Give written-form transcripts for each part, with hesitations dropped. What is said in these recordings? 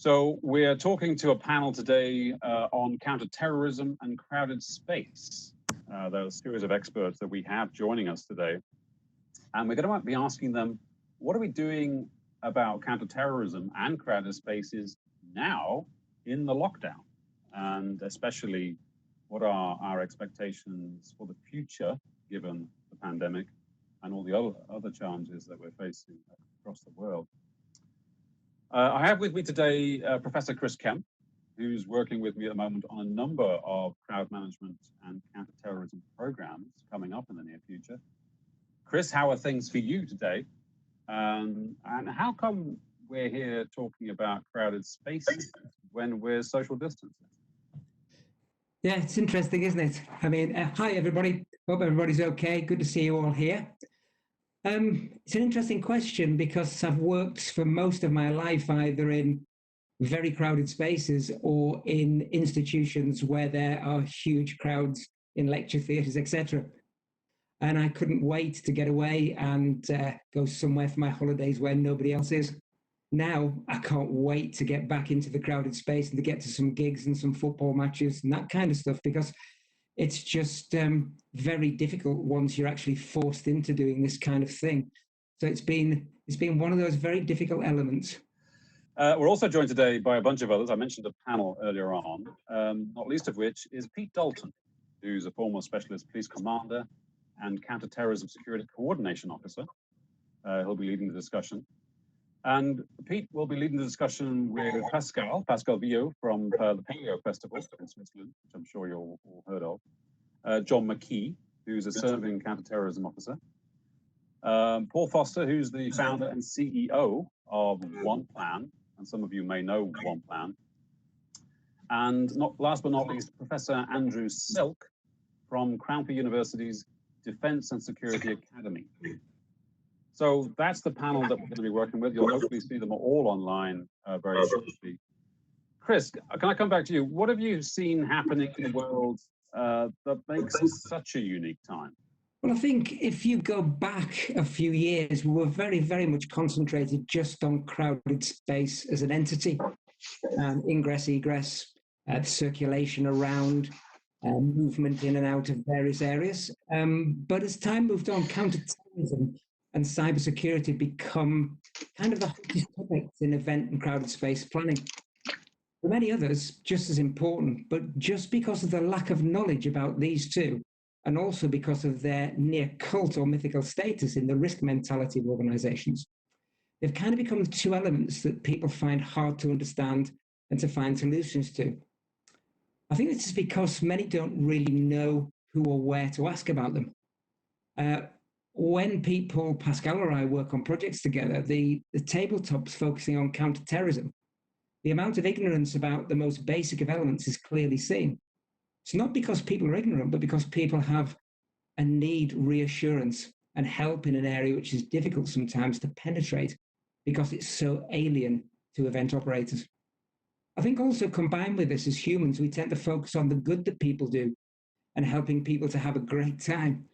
So we're talking to a panel today on counterterrorism and crowded space. There's a series of experts that we have joining us today. And we're going to be asking them, what are we doing about counterterrorism and crowded spaces now in the lockdown? And especially, what are our expectations for the future, given the pandemic and all the other challenges that we're facing across the world? I have with me today Professor Chris Kemp, who's working with me at the moment on a number of crowd management and counterterrorism programs coming up in the near future. Chris, how are things for you today? And how come we're here talking about crowded spaces when we're social distancing? Yeah, it's interesting, isn't it? I mean, hi everybody. Hope everybody's okay. Good to see you all here. It's an interesting question because I've worked for most of my life either in very crowded spaces or in institutions where there are huge crowds in lecture theatres, etc. And I couldn't wait to get away and go somewhere for my holidays where nobody else is. Now I can't wait to get back into the crowded space and to get to some gigs and some football matches and that kind of stuff, because it's just very difficult once you're actually forced into doing this kind of thing. So it's been one of those very difficult elements. We're also joined today by a bunch of others. I mentioned a panel earlier on, not least of which is Pete Dalton, who's a former specialist police commander and counterterrorism security coordination officer. He'll be leading the discussion. And Pete will be leading the discussion with Pascal Villot from the Paleo Festival in Switzerland, which I'm sure you've all heard of. John Mckee, who's a serving counterterrorism officer. Paul Foster, who's the founder and CEO of One Plan, and some of you may know One Plan. And last but not least, Professor Andrew Silk from Cranfield University's Defense and Security Academy. So that's the panel that we're going to be working with. You'll hopefully see them all online very shortly. Chris, can I come back to you? What have you seen happening in the world that makes this such a unique time? Well, I think if you go back a few years, we were very, very much concentrated just on crowded space as an entity, ingress, egress, circulation around, movement in and out of various areas. But as time moved on, counterterrorism and cybersecurity become kind of the hottest topics in event and crowded space planning. For many others, just as important, but just because of the lack of knowledge about these two, and also because of their near cult or mythical status in the risk mentality of organizations, they've kind of become the two elements that people find hard to understand and to find solutions to. I think this is because many don't really know who or where to ask about them. When people, Pascal or I, work on projects together, the tabletop's focusing on counterterrorism. The amount of ignorance about the most basic of elements is clearly seen. It's not because people are ignorant, but because people have a need reassurance and help in an area which is difficult sometimes to penetrate because it's so alien to event operators. I think also combined with this, as humans, we tend to focus on the good that people do and helping people to have a great time,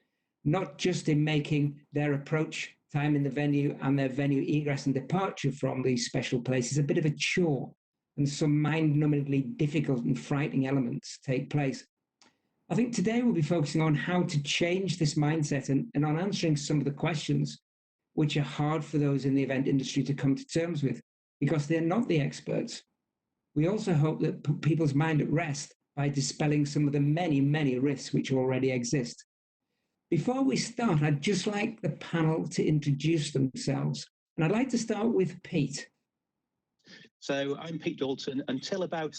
not just in making their approach time in the venue and their venue egress and departure from these special places a bit of a chore, and some mind-numbingly difficult and frightening elements take place. I think today we'll be focusing on how to change this mindset and on answering some of the questions which are hard for those in the event industry to come to terms with, because they're not the experts. We also hope that put people's mind at rest by dispelling some of the many, many risks which already exist. Before we start, I'd just like the panel to introduce themselves. And I'd like to start with Pete. So I'm Pete Dalton. Until about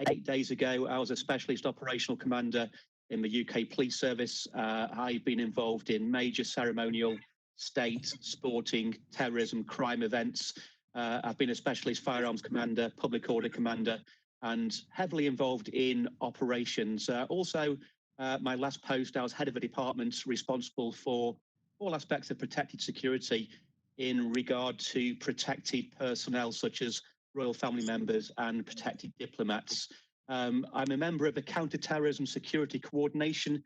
8 days ago, I was a specialist operational commander in the UK Police Service. I've been involved in major ceremonial, state, sporting, terrorism, crime events. I've been a specialist firearms commander, public order commander, and heavily involved in operations. My last post, I was head of a department responsible for all aspects of protected security in regard to protected personnel such as royal family members and protected diplomats. I'm a member of the Counterterrorism Security Coordination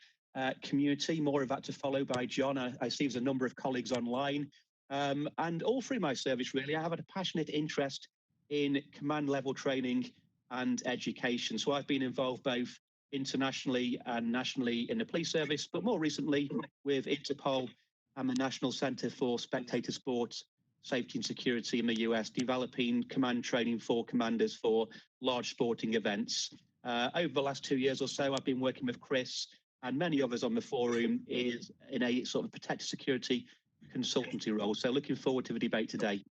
community, more of that to follow by John. I see there's a number of colleagues online. And all through my service, really, I have had a passionate interest in command level training and education. So I've been involved both internationally and nationally in the police service, but more recently with Interpol and the National Centre for Spectator Sport Safety and Security in the US, developing command training for commanders for large sporting events. Over the last 2 years or so, I've been working with Chris and many others on the forum in a sort of protected security consultancy role. So looking forward to the debate today.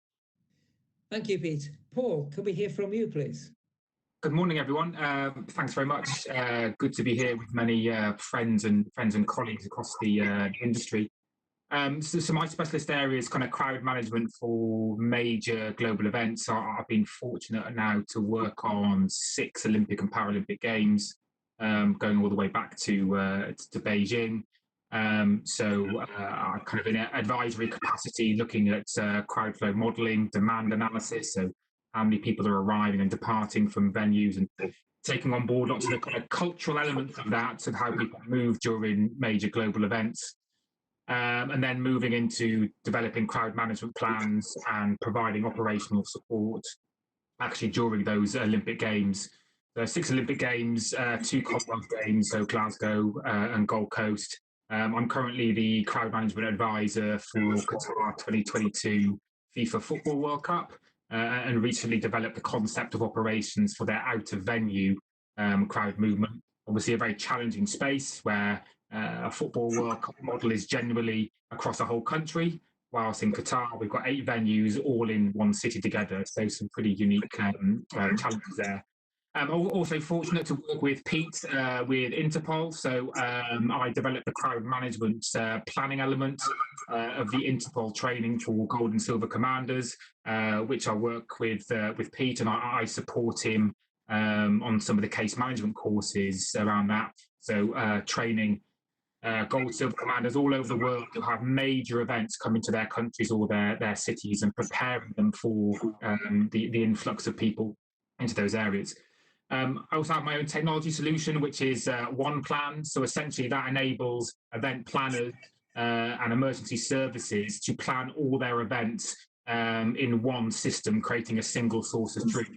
Thank you, Pete. Paul, could we hear from you, please? Good morning, everyone. Thanks very much. Good to be here with many friends and colleagues across the industry. So my specialist area is kind of crowd management for major global events. I've been fortunate now to work on 6 Olympic and Paralympic Games, going all the way back to Beijing. I'm kind of in an advisory capacity, looking at crowd flow modelling, demand analysis, so how many people are arriving and departing from venues, and taking on board lots of the kind of cultural elements of that, and how people move during major global events. And then moving into developing crowd management plans and providing operational support actually during those Olympic Games. There are 6 Olympic Games, 2 Commonwealth Games, so Glasgow and Gold Coast. I'm currently the crowd management advisor for Qatar 2022 FIFA Football World Cup, and recently developed the concept of operations for their out-of-venue crowd movement. Obviously a very challenging space where a football World Cup model is generally across a whole country, whilst in Qatar we've got 8 venues all in one city together, so some pretty unique challenges there. I'm also fortunate to work with Pete with Interpol, so I developed the crowd management planning element of the Interpol training for gold and silver commanders, which I work with Pete, and I support him on some of the case management courses around that. So training gold, silver commanders all over the world who have major events coming to their countries or their cities, and preparing them for the influx of people into those areas. I also have my own technology solution, which is OnePlan. So essentially that enables event planners and emergency services to plan all their events in one system, creating a single source of truth.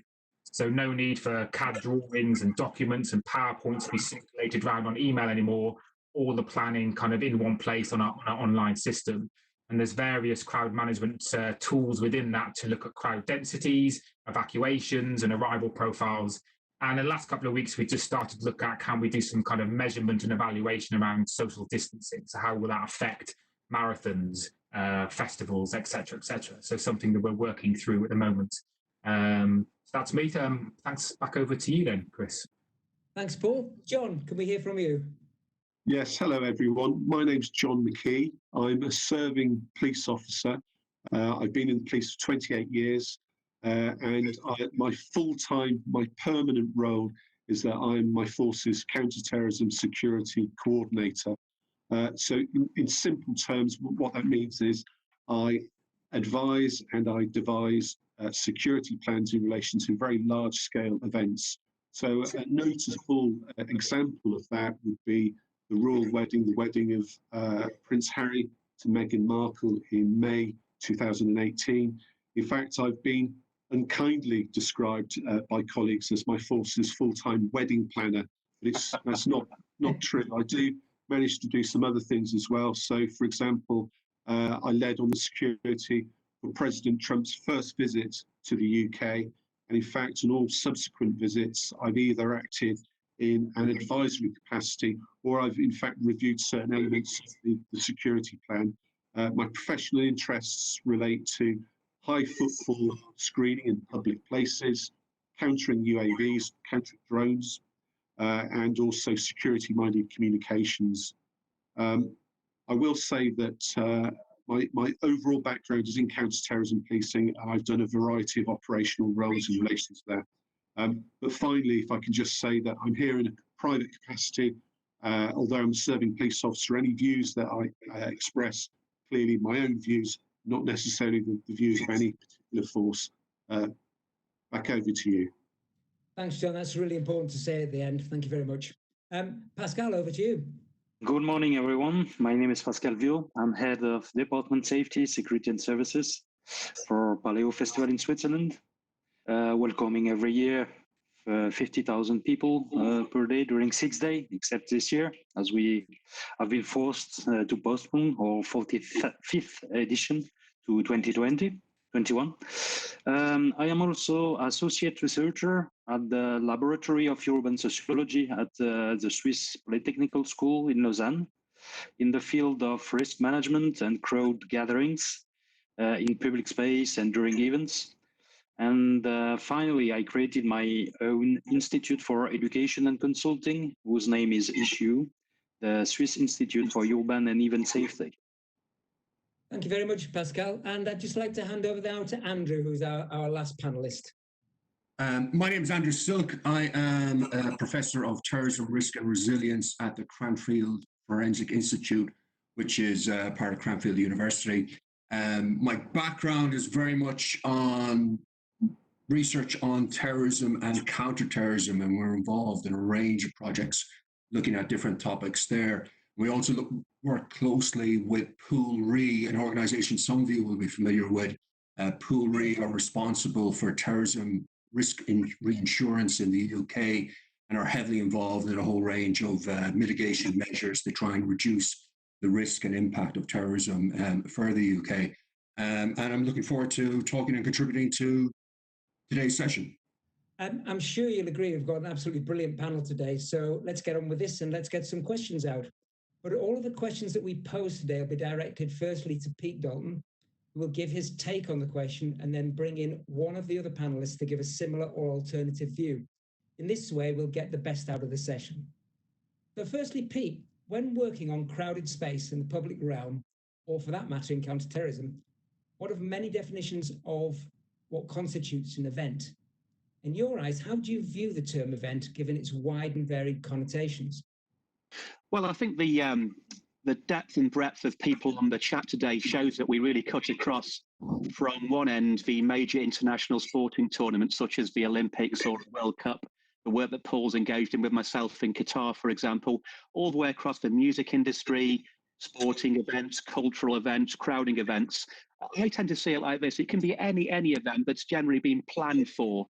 So no need for CAD drawings and documents and PowerPoint to be circulated around on email anymore. All the planning kind of in one place on our online system. And there's various crowd management tools within that to look at crowd densities, evacuations and arrival profiles. And in the last couple of weeks, we just started to look at, can we do some kind of measurement and evaluation around social distancing? So how will that affect marathons, festivals, et cetera, et cetera. So something that we're working through at the moment. So that's me. Thanks. Back over to you then, Chris. Thanks, Paul. John, can we hear from you? Yes, hello everyone. My name's John Mckee. I'm a serving police officer. I've been in the police for 28 years. And my permanent role is that I'm my force's counter-terrorism security coordinator. So in simple terms, what that means is I advise and I devise security plans in relation to very large-scale events. So a notable example of that would be the royal wedding, the wedding of Prince Harry to Meghan Markle in May 2018. In fact, I've been unkindly described by colleagues as my force's full-time wedding planner, but that's not true. I do manage to do some other things as well. So, for example, I led on the security for President Trump's first visit to the UK, and in fact, on all subsequent visits, I've either acted in an advisory capacity or I've in fact reviewed certain elements of the security plan. My professional interests relate to high footfall screening in public places, countering UAVs, countering drones, and also security-minded communications. I will say that my overall background is in counter-terrorism policing, and I've done a variety of operational roles in relation to that. But finally, if I can just say that I'm here in a private capacity, although I'm a serving police officer, any views that I express, clearly my own views, not necessarily the views of any particular force. Back over to you. Thanks, John. That's really important to say at the end. Thank you very much. Pascal, over to you. Good morning, everyone. My name is Pascal Viau. I'm head of Department Safety, Security and Services for Paleo Festival in Switzerland. welcoming every year 50,000 people per day during 6 days, except this year, as we have been forced to postpone our 45th edition to 2021. I am also associate researcher at the Laboratory of Urban Sociology at the Swiss Polytechnical School in Lausanne in the field of risk management and crowd gatherings in public space and during events. And finally, I created my own Institute for Education and Consulting, whose name is ISSUE, the Swiss Institute for Urban and Event Safety. Thank you very much, Pascal. And I'd just like to hand over now to Andrew, who's our last panelist. My name is Andrew Silk. I am a professor of terrorism risk and resilience at the Cranfield Forensic Institute, which is part of Cranfield University. My background is very much on research on terrorism and counterterrorism, and we're involved in a range of projects looking at different topics there. We also work closely with Pool Re, an organization some of you will be familiar with. Pool Re are responsible for terrorism risk reinsurance in the UK and are heavily involved in a whole range of mitigation measures to try and reduce the risk and impact of terrorism for the UK. And I'm looking forward to talking and contributing to today's session. I'm sure you'll agree we've got an absolutely brilliant panel today, so let's get on with this and let's get some questions out. But all of the questions that we pose today will be directed firstly to Pete Dalton, who will give his take on the question and then bring in one of the other panelists to give a similar or alternative view. In this way, we'll get the best out of the session. So firstly, Pete, when working on crowded space in the public realm, or for that matter in counterterrorism, one of many definitions of what constitutes an event. In your eyes, how do you view the term event given its wide and varied connotations? Well, I think the depth and breadth of people on the chat today shows that we really cut across from one end the major international sporting tournaments such as the Olympics or the World Cup, the work that Paul's engaged in with myself in Qatar, for example, all the way across the music industry, sporting events, cultural events, crowding events. I tend to see it like this. It can be any event that's generally been planned for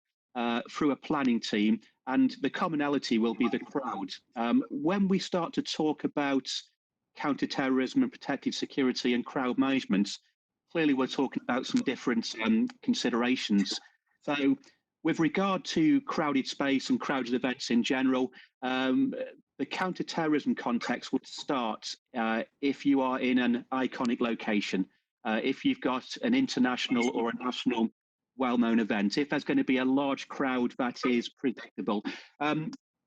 through a planning team, and the commonality will be the crowd. When we start to talk about counterterrorism and protected security and crowd management, clearly we're talking about some different considerations. So with regard to crowded space and crowded events in general, the counterterrorism context would start if you are in an iconic location, if you've got an international or a national well-known event, if there's going to be a large crowd that is predictable.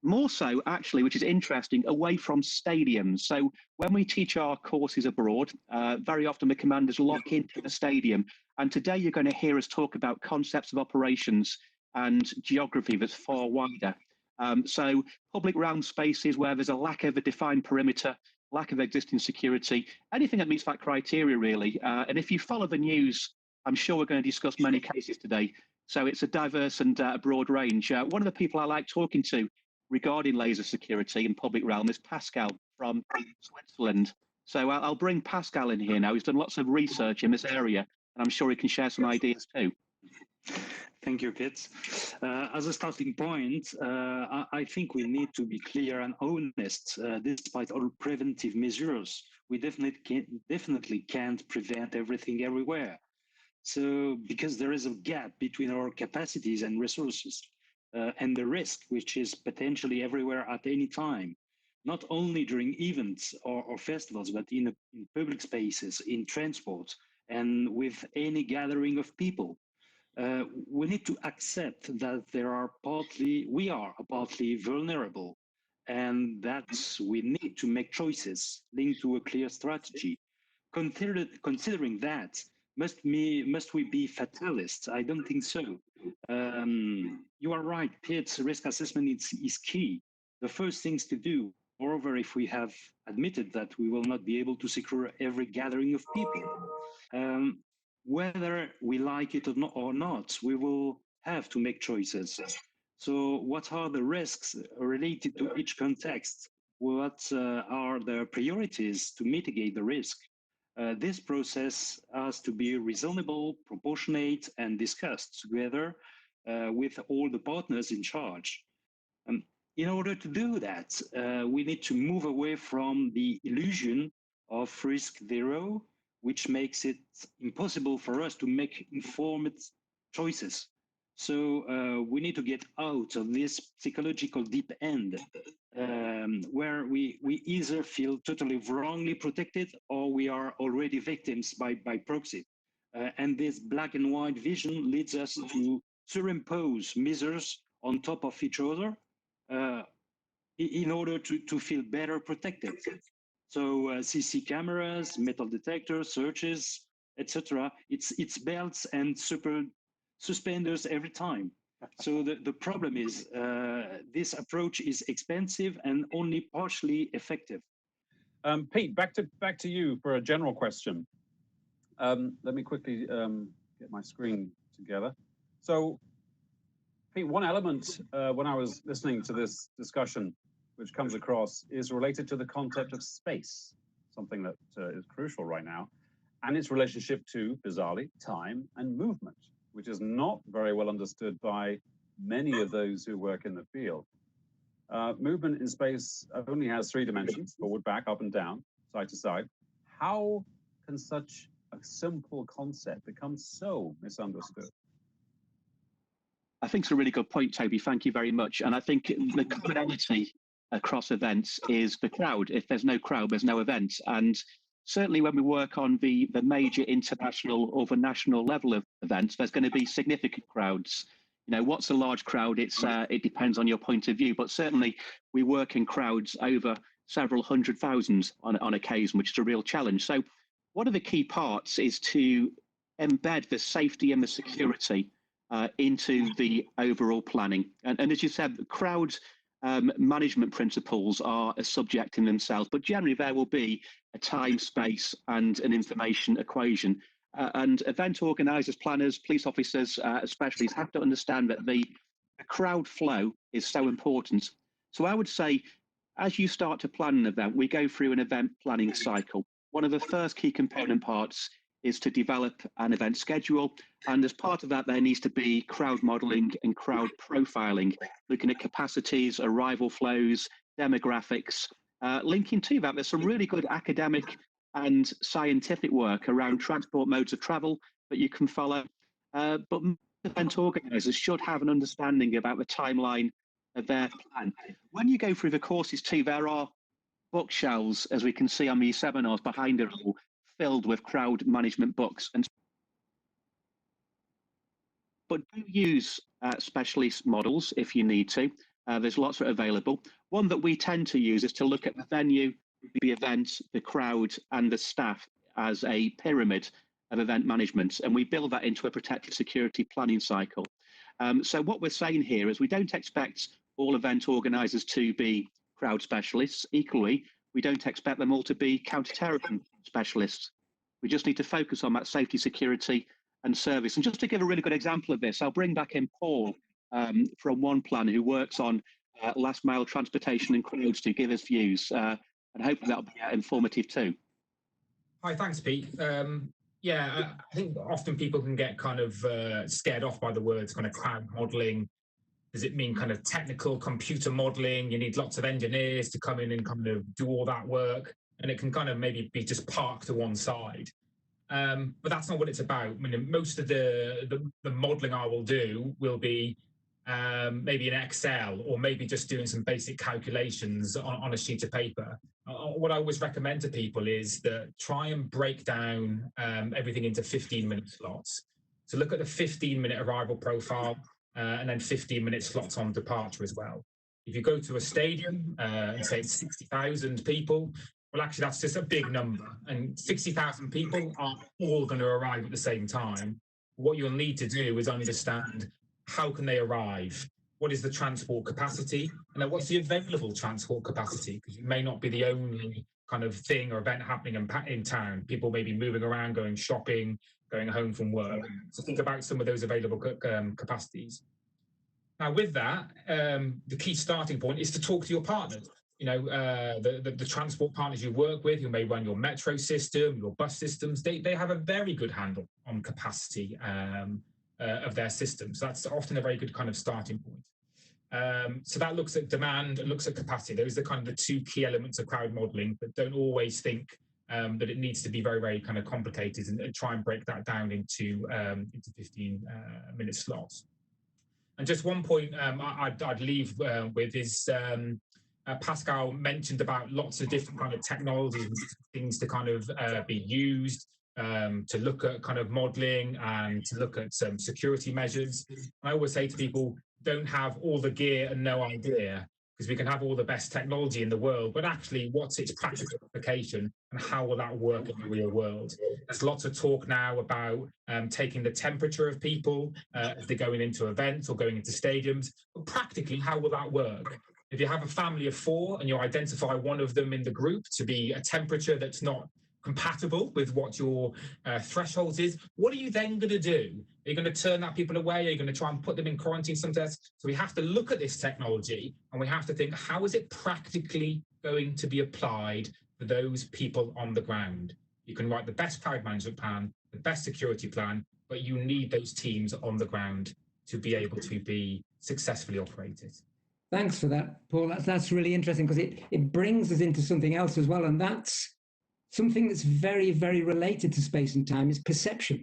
More so, actually, which is interesting, away from stadiums. So when we teach our courses abroad, very often the commanders lock into the stadium. And today you're going to hear us talk about concepts of operations and geography that's far wider. So public realm spaces where there's a lack of a defined perimeter, lack of existing security, anything that meets that criteria, really. And if you follow the news, I'm sure we're going to discuss many cases today. So it's a diverse and broad range. One of the people I like talking to regarding laser security in public realm is Pascal from Switzerland. So I'll bring Pascal in here now. He's done lots of research in this area, and I'm sure he can share some ideas too. Thank you, Pete. As a starting point, I think we need to be clear and honest. Despite all preventive measures, we definitely can't prevent everything everywhere. So, because there is a gap between our capacities and resources, and the risk, which is potentially everywhere at any time, not only during events or festivals, but in public spaces, in transport, and with any gathering of people. We need to accept that we are partly vulnerable, and that we need to make choices linked to a clear strategy. Considering that, must we be fatalists? I don't think so. You are right, Pete's risk assessment is key. The first things to do, moreover, if we have admitted that we will not be able to secure every gathering of people, whether we like it or not, we will have to make choices. So what are the risks related to each context? What are the priorities to mitigate the risk? This process has to be reasonable, proportionate, and discussed together with all the partners in charge. In order to do that, we need to move away from the illusion of risk zero, which makes it impossible for us to make informed choices. So we need to get out of this psychological deep end where we either feel totally wrongly protected or we are already victims by proxy. And this black and white vision leads us to superimpose measures on top of each other in order to feel better protected. So CC cameras, metal detectors, searches, etc. It's belts and suspenders every time. So the problem is this approach is expensive and only partially effective. Pete, back to you for a general question. Let me quickly get my screen together. So, Pete, one element when I was listening to this discussion, which comes across, is related to the concept of space, something that is crucial right now, and its relationship to, bizarrely, time and movement, which is not very well understood by many of those who work in the field. Movement in space only has 3 dimensions: forward, back, up and down, side to side. How can such a simple concept become so misunderstood? I think it's a really good point, Toby. Thank you very much. And I think the commonality across events is the crowd. If there's no crowd, there's no event. And certainly when we work on the major international or the national level of events, there's going to be significant crowds. You know, what's a large crowd? It depends on your point of view, but certainly we work in crowds over several 100,000 on occasion, which is a real challenge. So one of the key parts is to embed the safety and the security into the overall planning. And as you said, crowd management principles are a subject in themselves, but generally there will be a time, space, and an information equation. And event organisers, planners, police officers, especially, have to understand that the crowd flow is so important. So I would say, as you start to plan an event, we go through an event planning cycle. One of the first key component parts is to develop an event schedule. And as part of that, there needs to be crowd modeling and crowd profiling, looking at capacities, arrival flows, demographics. Linking to that, there's some really good academic and scientific work around transport modes of travel that you can follow. But event organisers should have an understanding about the timeline of their plan. When you go through the courses too, there are bookshelves, as we can see on these seminars behind it all, filled with crowd management books. But do use specialist models if you need to. There's lots that are available. One that we tend to use is to look at the venue, the event, the crowd, and the staff as a pyramid of event management. And we build that into a protective security planning cycle. So what we're saying here is we don't expect all event organisers to be crowd specialists. Equally, we don't expect them all to be counter-terrorism specialists. We just need to focus on that safety, security, and service. And just to give a really good example of this, I'll bring back in Paul from One Plan, who works on last mile transportation and crowds, to give us views. And hopefully that'll be informative too. Hi, thanks, Pete. Yeah, I think often people can get kind of scared off by the words kind of crowd modelling. Does it mean kind of technical computer modelling? You need lots of engineers to come in and kind of do all that work, and it can kind of maybe be just parked to one side. But that's not what it's about. I mean, most of the modelling I will do will be maybe in Excel, or maybe just doing some basic calculations on a sheet of paper. What I always recommend to people is that try and break down everything into 15-minute slots. So look at the 15-minute arrival profile, and then 15-minute slots on departure as well. If you go to a stadium and say it's 60,000 people, well, actually, that's just a big number. And 60,000 people aren't all going to arrive at the same time. What you'll need to do is understand how can they arrive? What is the transport capacity? And then what's the available transport capacity? Because you may not be the only kind of thing or event happening in town. People may be moving around, going shopping, going home from work. So think about some of those available capacities. Now, with that, the key starting point is to talk to your partners. You know, the transport partners you work with, who may run your metro system, your bus systems, they have a very good handle on capacity. of their system. So that's often a very good kind of starting point. So that looks at demand and looks at capacity. Those are kind of the two key elements of crowd modeling, but don't always think that it needs to be very, very kind of complicated, and try and break that down into 15-minute slots. And just one point I'd leave with is Pascal mentioned about lots of different kind of technologies and things to kind of be used to look at kind of modeling and to look at some security measures. And I always say to people, don't have all the gear and no idea, because we can have all the best technology in the world, but actually what's its practical application and how will that work in the real world? There's lots of talk now about taking the temperature of people if they're going into events or going into stadiums, but practically, how will that work? If you have a family of 4 and you identify one of them in the group to be a temperature that's not compatible with what your thresholds is, what are you then going to do? Are you going to turn that people away? Are you going to try and put them in quarantine somewhere? So we have to look at this technology and we have to think, how is it practically going to be applied for those people on the ground? You can write the best crowd management plan, the best security plan, but you need those teams on the ground to be able to be successfully operated. Thanks for that, Paul. That's really interesting, because it brings us into something else as well, and that's something that's very, very related to space and time is perception.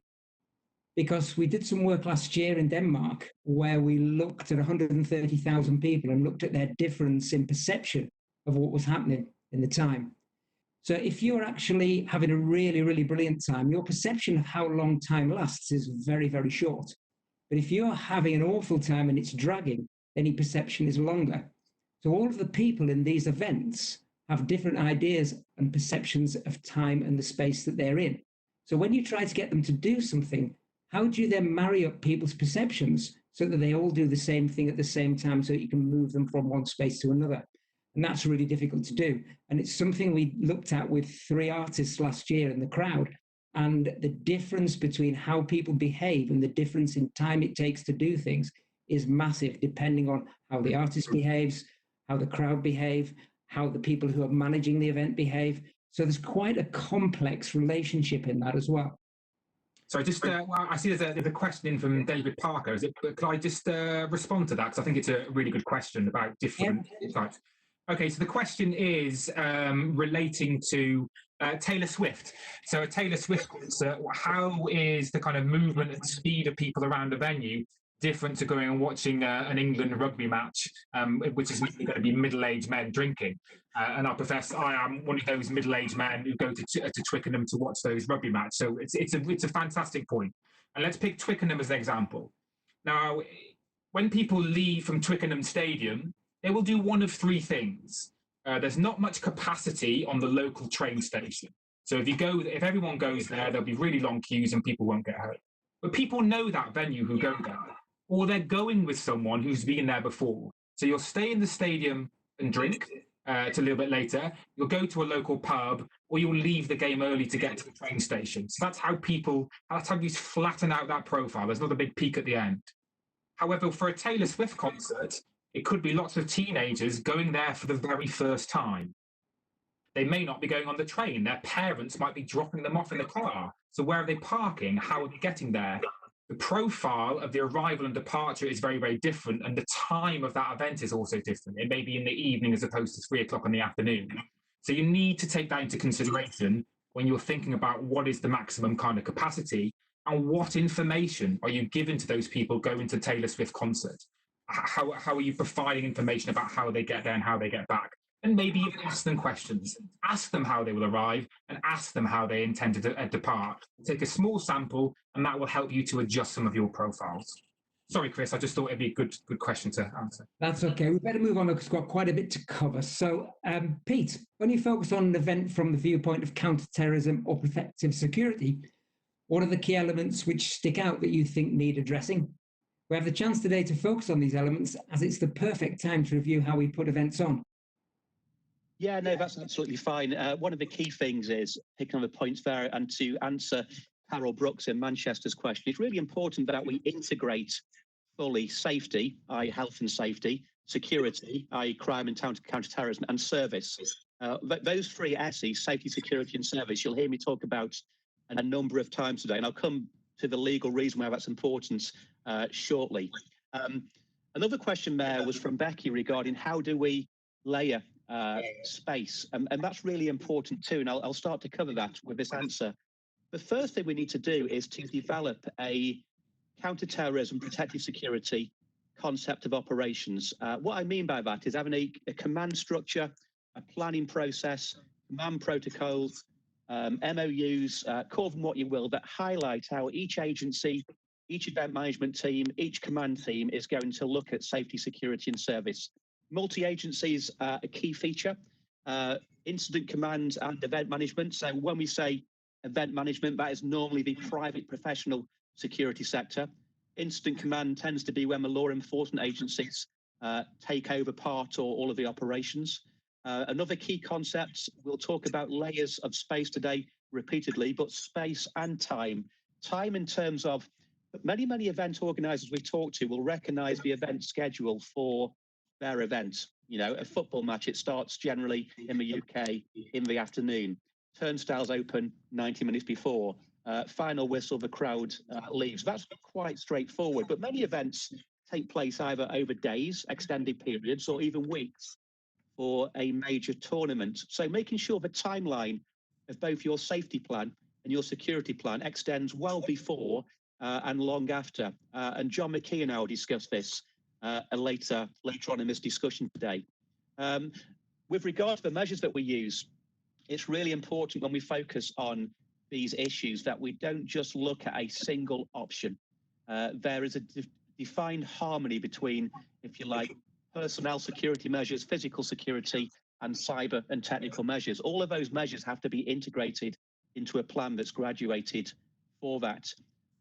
Because we did some work last year in Denmark where we looked at 130,000 people and looked at their difference in perception of what was happening in the time. So if you're actually having a really, really brilliant time, your perception of how long time lasts is very, very short. But if you're having an awful time and it's dragging, then your perception is longer. So all of the people in these events have different ideas and perceptions of time and the space that they're in. So when you try to get them to do something, how do you then marry up people's perceptions so that they all do the same thing at the same time so that you can move them from one space to another? And that's really difficult to do. And it's something we looked at with 3 artists last year in the crowd. And the difference between how people behave and the difference in time it takes to do things is massive, depending on how the artist behaves, how the crowd behave, how the people who are managing the event behave. So there's quite a complex relationship in that as well. So just, well, I see there's a question in from David Parker. Could I just respond to that? Because I think it's a really good question about different types. Okay, so the question is relating to Taylor Swift. So a Taylor Swift concert, how is the kind of movement and speed of people around the venue different to going and watching an England rugby match, which is going to be middle-aged men drinking? And I profess I am one of those middle-aged men who go to Twickenham to watch those rugby matches. So it's a fantastic point. And let's pick Twickenham as an example. Now, when people leave from Twickenham Stadium, they will do one of 3 things. There's not much capacity on the local train station. So if everyone goes there, there'll be really long queues and people won't get home. But people know that venue who go there, or they're going with someone who's been there before. So you'll stay in the stadium and drink till a little bit later. You'll go to a local pub, or you'll leave the game early to get to the train station. So that's how you flatten out that profile. There's not a big peak at the end. However, for a Taylor Swift concert, it could be lots of teenagers going there for the very first time. They may not be going on the train. Their parents might be dropping them off in the car. So where are they parking? How are they getting there? The profile of the arrival and departure is very, very different. And the time of that event is also different. It may be in the evening as opposed to 3 o'clock in the afternoon. So you need to take that into consideration when you're thinking about what is the maximum kind of capacity and what information are you giving to those people going to Taylor Swift concert? How are you providing information about how they get there and how they get back? And maybe even ask them questions. Ask them how they will arrive and ask them how they intend to depart. Take a small sample and that will help you to adjust some of your profiles. Sorry, Chris, I just thought it'd be a good question to answer. That's okay. We better move on because we've got quite a bit to cover. So, Pete, when you focus on an event from the viewpoint of counter-terrorism or protective security, what are the key elements which stick out that you think need addressing? We have the chance today to focus on these elements as it's the perfect time to review how we put events on. Yeah, no, that's absolutely fine. One of the key things is picking on the points there, and to answer Carol Brooks in Manchester's question, it's really important that we integrate fully safety, i.e. health and safety, security, i.e. crime and counter-terrorism, and service. Those 3 S's, safety, security and service, you'll hear me talk about a number of times today, and I'll come to the legal reason why that's important shortly. Another question there was from Becky regarding how do we layer space, and that's really important too, and I'll start to cover that with this answer. The first thing we need to do is to develop a counter-terrorism protective security concept of operations. What I mean by that is having a command structure, a planning process, command protocols, MOUs, call them what you will, that highlight how each agency, each event management team, each command team is going to look at safety, security and service. Multi-agency is a key feature, incident command and event management. So when we say event management, that is normally the private professional security sector. Incident command tends to be when the law enforcement agencies take over part or all of the operations. Another key concept, we'll talk about layers of space today repeatedly, but space and time. Time in terms of many event organizers we talk to will recognize the event schedule for their event. You know, a football match, it starts generally in the UK in the afternoon. Turnstiles open 90 minutes before. Final whistle, the crowd leaves. That's quite straightforward, but many events take place either over days, extended periods, or even weeks for a major tournament. So making sure the timeline of both your safety plan and your security plan extends well before and long after. And John Mckee and I will discuss this later on in this discussion today. With regard to the measures that we use, it's really important when we focus on these issues that we don't just look at a single option. There is a defined harmony between, if you like, personnel security measures, physical security, and cyber and technical measures. All of those measures have to be integrated into a plan that's graduated for that.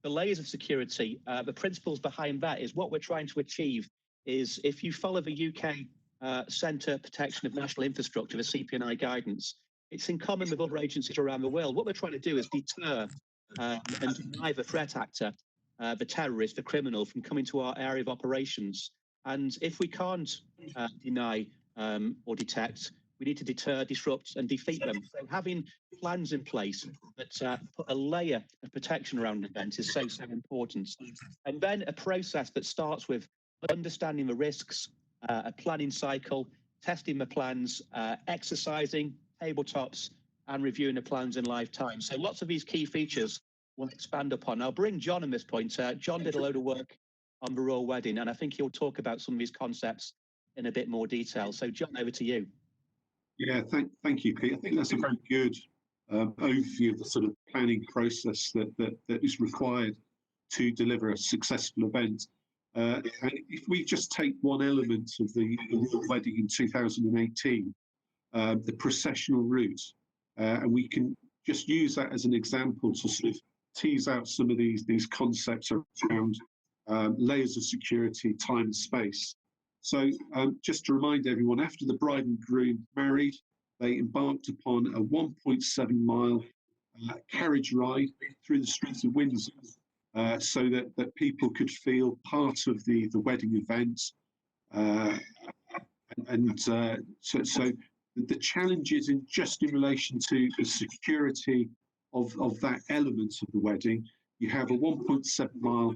The layers of security, the principles behind that is what we're trying to achieve is if you follow the UK Centre Protection of National Infrastructure, the CPNI guidance, it's in common with other agencies around the world. What we're trying to do is deter and deny the threat actor, the terrorist, the criminal from coming to our area of operations. And if we can't deny or detect, we need to deter, disrupt and defeat them. So having plans in place that put a layer of protection around an event is so important. And then a process that starts with understanding the risks, a planning cycle, testing the plans, exercising, tabletops, and reviewing the plans in lifetime. So lots of these key features we'll expand upon. I'll bring John in this point. John did a load of work on the royal wedding, and I think he'll talk about some of these concepts in a bit more detail. So John, over to you. Yeah, thank you, Pete. I think that's a very good overview of the sort of planning process that is required to deliver a successful event. And if we just take one element of the royal wedding in 2018, the processional route, and we can just use that as an example to sort of tease out some of these concepts around layers of security, time and space. So just to remind everyone, after the bride and groom married, they embarked upon a 1.7 mile carriage ride through the streets of Windsor so that people could feel part of the wedding event. So the challenges in just in relation to the security of that element of the wedding, you have a 1.7 mile,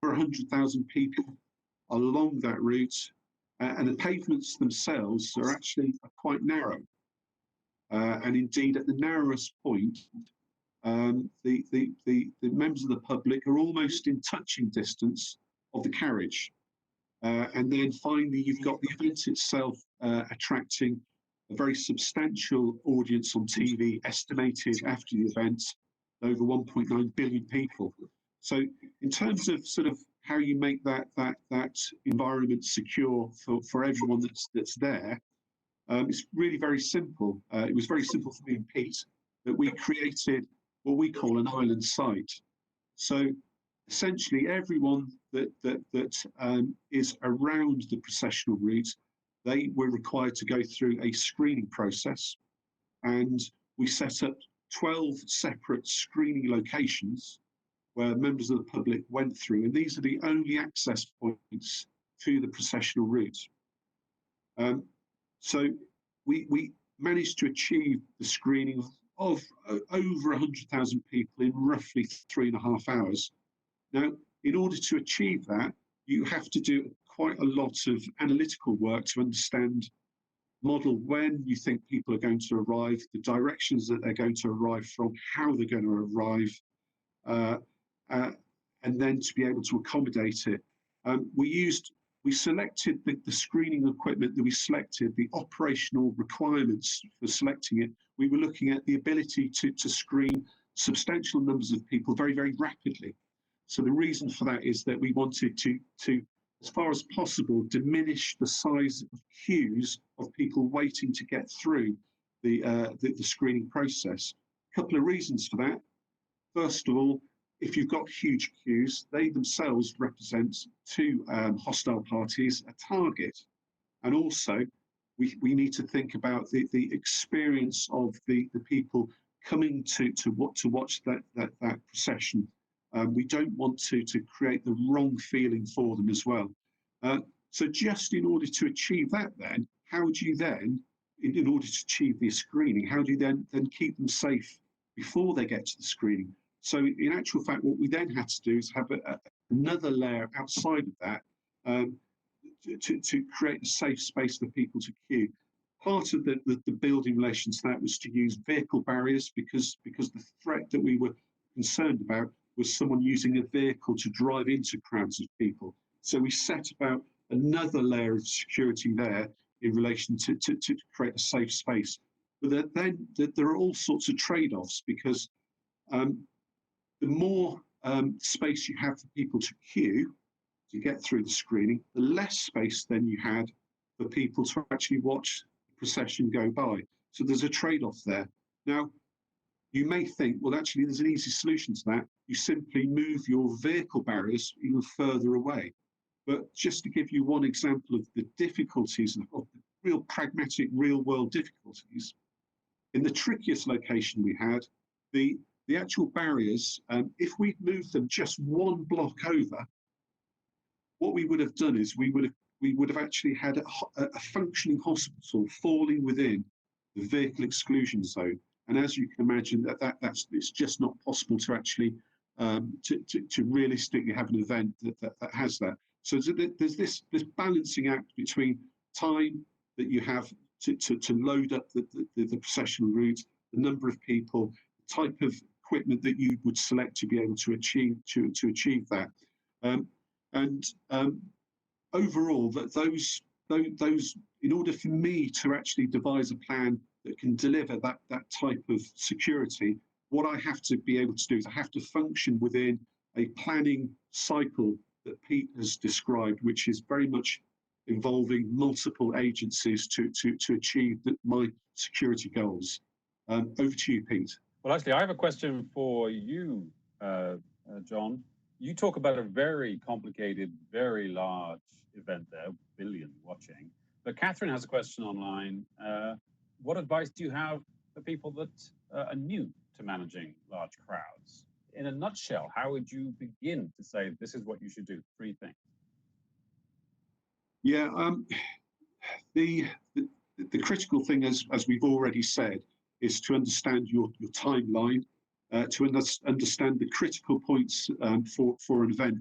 100,000 people along that route, and the pavements themselves are actually quite narrow. And indeed, at the narrowest point, the members of the public are almost in touching distance of the carriage. And then finally, you've got the event itself attracting a very substantial audience on TV, estimated after the event, over 1.9 billion people. So in terms of sort of how you make that environment secure for everyone that's there, it's really very simple. It was very simple for me and Pete that we created what we call an island site. So essentially everyone that is around the processional route, they were required to go through a screening process, and we set up 12 separate screening locations where members of the public went through, and these are the only access points to the processional route. So we managed to achieve the screening over 100,000 people in roughly 3.5 hours. Now, in order to achieve that, you have to do quite a lot of analytical work to understand, model when you think people are going to arrive, the directions that they're going to arrive from, how they're going to arrive, and then to be able to accommodate it. We selected the screening equipment that we selected, the operational requirements for selecting it. We were looking at the ability to screen substantial numbers of people very, very rapidly. So the reason for that is that we wanted to as far as possible, diminish the size of queues of people waiting to get through the screening process. A couple of reasons for that. First of all, if you've got huge queues, they themselves represent to hostile parties a target. And also, we need to think about the experience of the people coming to watch that procession. We don't want to create the wrong feeling for them as well. So just in order to achieve that then, how do you then, in order to achieve the screening, how do you then keep them safe before they get to the screening? So in actual fact, what we then had to do is have another layer outside of that to create a safe space for people to queue. Part of the build in relation to that was to use vehicle barriers because the threat that we were concerned about was someone using a vehicle to drive into crowds of people. So we set about another layer of security there in relation to create a safe space. But then there are all sorts of trade-offs because the more space you have for people to queue to get through the screening, the less space then you had for people to actually watch the procession go by. So there's a trade-off there. Now, you may think, well, actually, there's an easy solution to that. You simply move your vehicle barriers even further away. But just to give you one example of the difficulties, of the real pragmatic, real-world difficulties, in the trickiest location we had, the actual barriers, if we'd moved them just one block over, what we would have done is we would have actually had a functioning hospital falling within the vehicle exclusion zone. And as you can imagine, it's just not possible to actually to realistically have an event that has that. So there's this balancing act between time that you have to load up the processional route, the number of people, the type of equipment that you would select to be able to achieve that, and overall those in order for me to actually devise a plan that can deliver that type of security, what I have to be able to do is I have to function within a planning cycle that Pete has described, which is very much involving multiple agencies to achieve my security goals. Over to you, Pete. Well, actually, I have a question for you, John. You talk about a very complicated, very large event there, billion watching. But Catherine has a question online. What advice do you have for people that are new to managing large crowds? In a nutshell, how would you begin to say this is what you should do? 3 things. Yeah, the critical thing, as we've already said, is to understand your timeline, to understand the critical points for an event.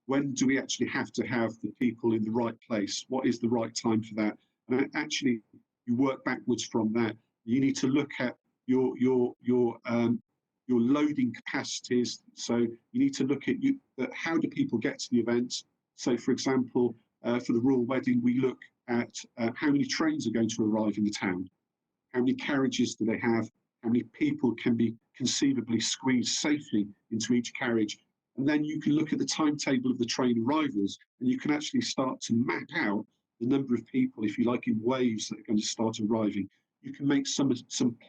When do we actually have to have the people in the right place? What is the right time for that? And actually, you work backwards from that. You need to look at your loading capacities. So you need to look at how do people get to the event. So, for example, for the royal wedding, we look at how many trains are going to arrive in the town, how many carriages do they have, how many people can be conceivably squeezed safely into each carriage. And then you can look at the timetable of the train arrivals, and you can actually start to map out the number of people, if you like, in waves that are going to start arriving. You can make some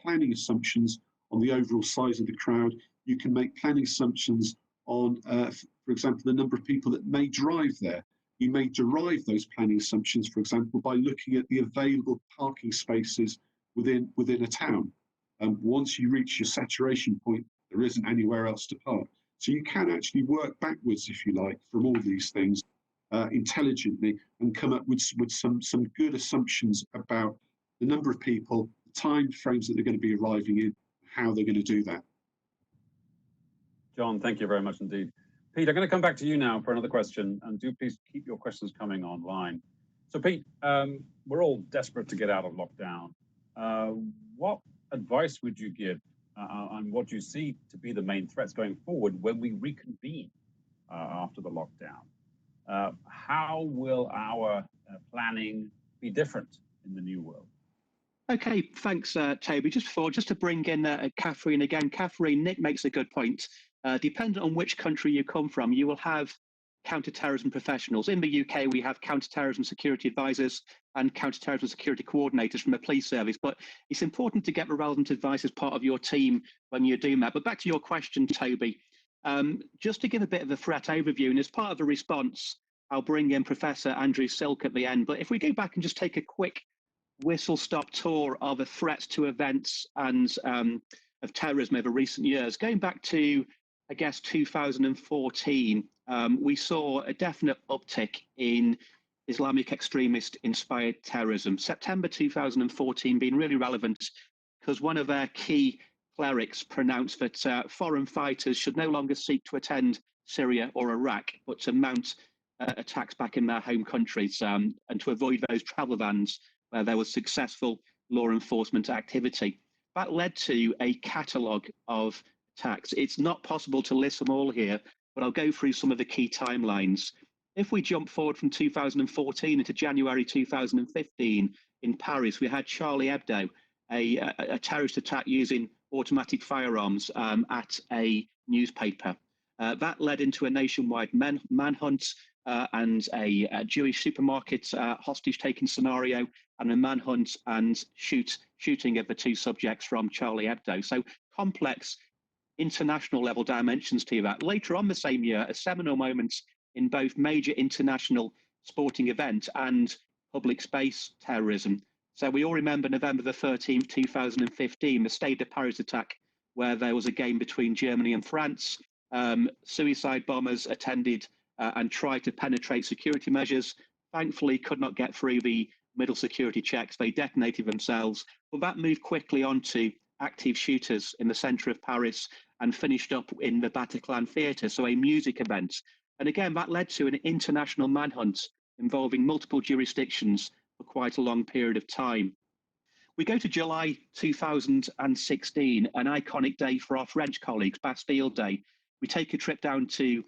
planning assumptions on the overall size of the crowd. You can make planning assumptions on, for example, the number of people that may drive there. You may derive those planning assumptions, for example, by looking at the available parking spaces within a town. Once you reach your saturation point, there isn't anywhere else to park. So you can actually work backwards, if you like, from all these things intelligently and come up with some good assumptions about the number of people, the time frames that they're going to be arriving in, how they're going to do that. John, thank you very much indeed. Pete, I'm going to come back to you now for another question, and do please keep your questions coming online. So Pete, we're all desperate to get out of lockdown. What advice would you give on what you see to be the main threats going forward when we reconvene after the lockdown? How will our planning be different in the new world? Okay, thanks, Toby. Just to bring in Catherine again. Catherine, Nick makes a good point. Depending on which country you come from, you will have counter-terrorism professionals. In the UK, we have counter-terrorism security advisors and counter-terrorism security coordinators from the police service. But it's important to get the relevant advice as part of your team when you're doing that. But back to your question, Toby, just to give a bit of a threat overview, and as part of a response, I'll bring in Professor Andrew Silk at the end. But if we go back and just take a quick whistle-stop tour of the threats to events and of terrorism over recent years, going back to, I guess, 2014, we saw a definite uptick in Islamic extremist-inspired terrorism. September 2014 being really relevant because one of their key clerics pronounced that foreign fighters should no longer seek to attend Syria or Iraq, but to mount attacks back in their home countries and to avoid those travel bans where there was successful law enforcement activity. That led to a catalogue of attacks. It's not possible to list them all here, but I'll go through some of the key timelines. If we jump forward from 2014 into January 2015, in Paris, we had Charlie Hebdo, a terrorist attack using automatic firearms at a newspaper. That led into a nationwide manhunt and a Jewish supermarket hostage-taking scenario, and a manhunt and shooting of the two subjects from Charlie Hebdo. So complex international level dimensions to that. Later on the same year, a seminal moment in both major international sporting event and public space terrorism. So we all remember November the 13th, 2015, the Stade de Paris attack, where there was a game between Germany and France. Suicide bombers attended and tried to penetrate security measures. Thankfully, could not get through the middle security checks. They detonated themselves. But that moved quickly on to active shooters in the centre of Paris and finished up in the Bataclan Theatre, so a music event. And again, that led to an international manhunt involving multiple jurisdictions for quite a long period of time. We go to July 2016, an iconic day for our French colleagues, Bastille Day. We take a trip down to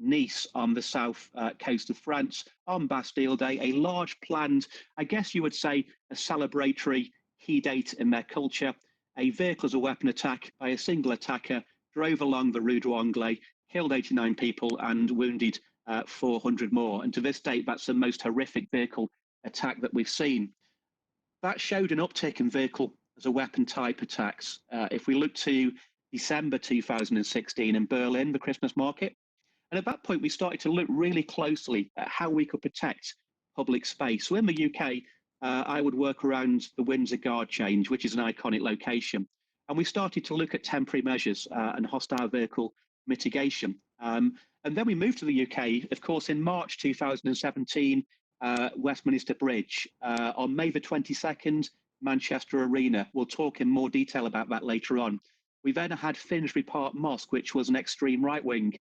Nice on the south coast of France on Bastille Day, a large planned, I guess you would say, a celebratory key date in their culture. A vehicle as a weapon attack by a single attacker drove along the Rue d'Anglais, killed 89 people and wounded 400 more. And to this date, that's the most horrific vehicle attack that we've seen. That showed an uptick in vehicle as a weapon type attacks. If we look to December 2016 in Berlin, the Christmas market, and at that point, we started to look really closely at how we could protect public space. So in the UK, I would work around the Windsor Guard Change, which is an iconic location. And we started to look at temporary measures and hostile vehicle mitigation. And then we moved to the UK, of course, in March 2017, Westminster Bridge. On May the 22nd, Manchester Arena. We'll talk in more detail about that later on. We then had Finsbury Park Mosque, which was an extreme right-wing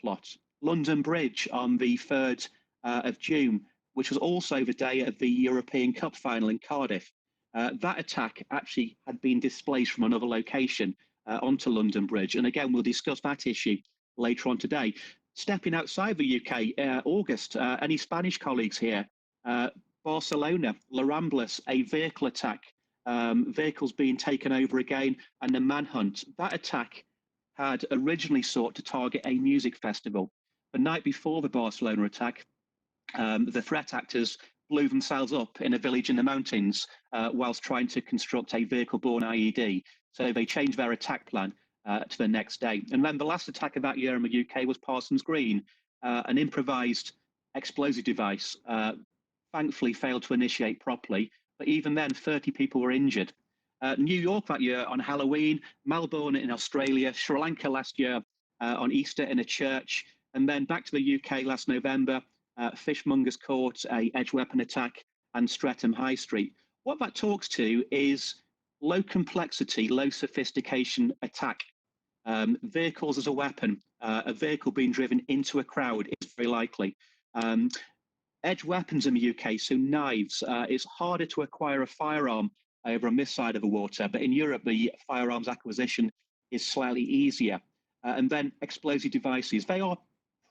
plot. London Bridge on the 3rd of June, which was also the day of the European Cup final in Cardiff. That attack actually had been displaced from another location onto London Bridge. And again, we'll discuss that issue later on today. Stepping outside the UK, August, any Spanish colleagues here? Barcelona, La Ramblas, a vehicle attack, vehicles being taken over again, and a manhunt. That attack had originally sought to target a music festival. The night before the Barcelona attack, the threat actors blew themselves up in a village in the mountains whilst trying to construct a vehicle-borne IED. So they changed their attack plan to the next day. And then the last attack of that year in the UK was Parsons Green, an improvised explosive device. Thankfully failed to initiate properly, but even then 30 people were injured. New York that year on Halloween, Melbourne in Australia, Sri Lanka last year on Easter in a church, and then back to the UK last November, Fishmongers Court, a edge weapon attack, and Streatham High Street. What that talks to is low complexity, low sophistication attack. Vehicles as a weapon, a vehicle being driven into a crowd is very likely. Edge weapons in the UK, so knives, it's harder to acquire a firearm over on this side of the water, but in Europe, the firearms acquisition is slightly easier. And then explosive devices, they are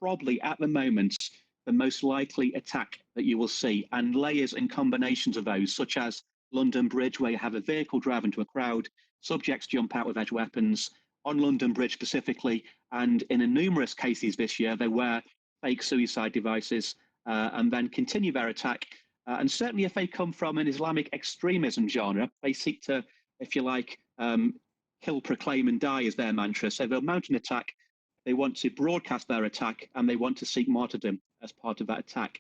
probably at the moment the most likely attack that you will see, and layers and combinations of those, such as London Bridge, where you have a vehicle drive into a crowd, subjects jump out with edge weapons, on London Bridge specifically, and in numerous cases this year, there were fake suicide devices, and then continue their attack. And certainly if they come from an Islamic extremism genre, they seek to, if you like, kill, proclaim and die is their mantra. So they'll mount an attack, they want to broadcast their attack, and they want to seek martyrdom as part of that attack.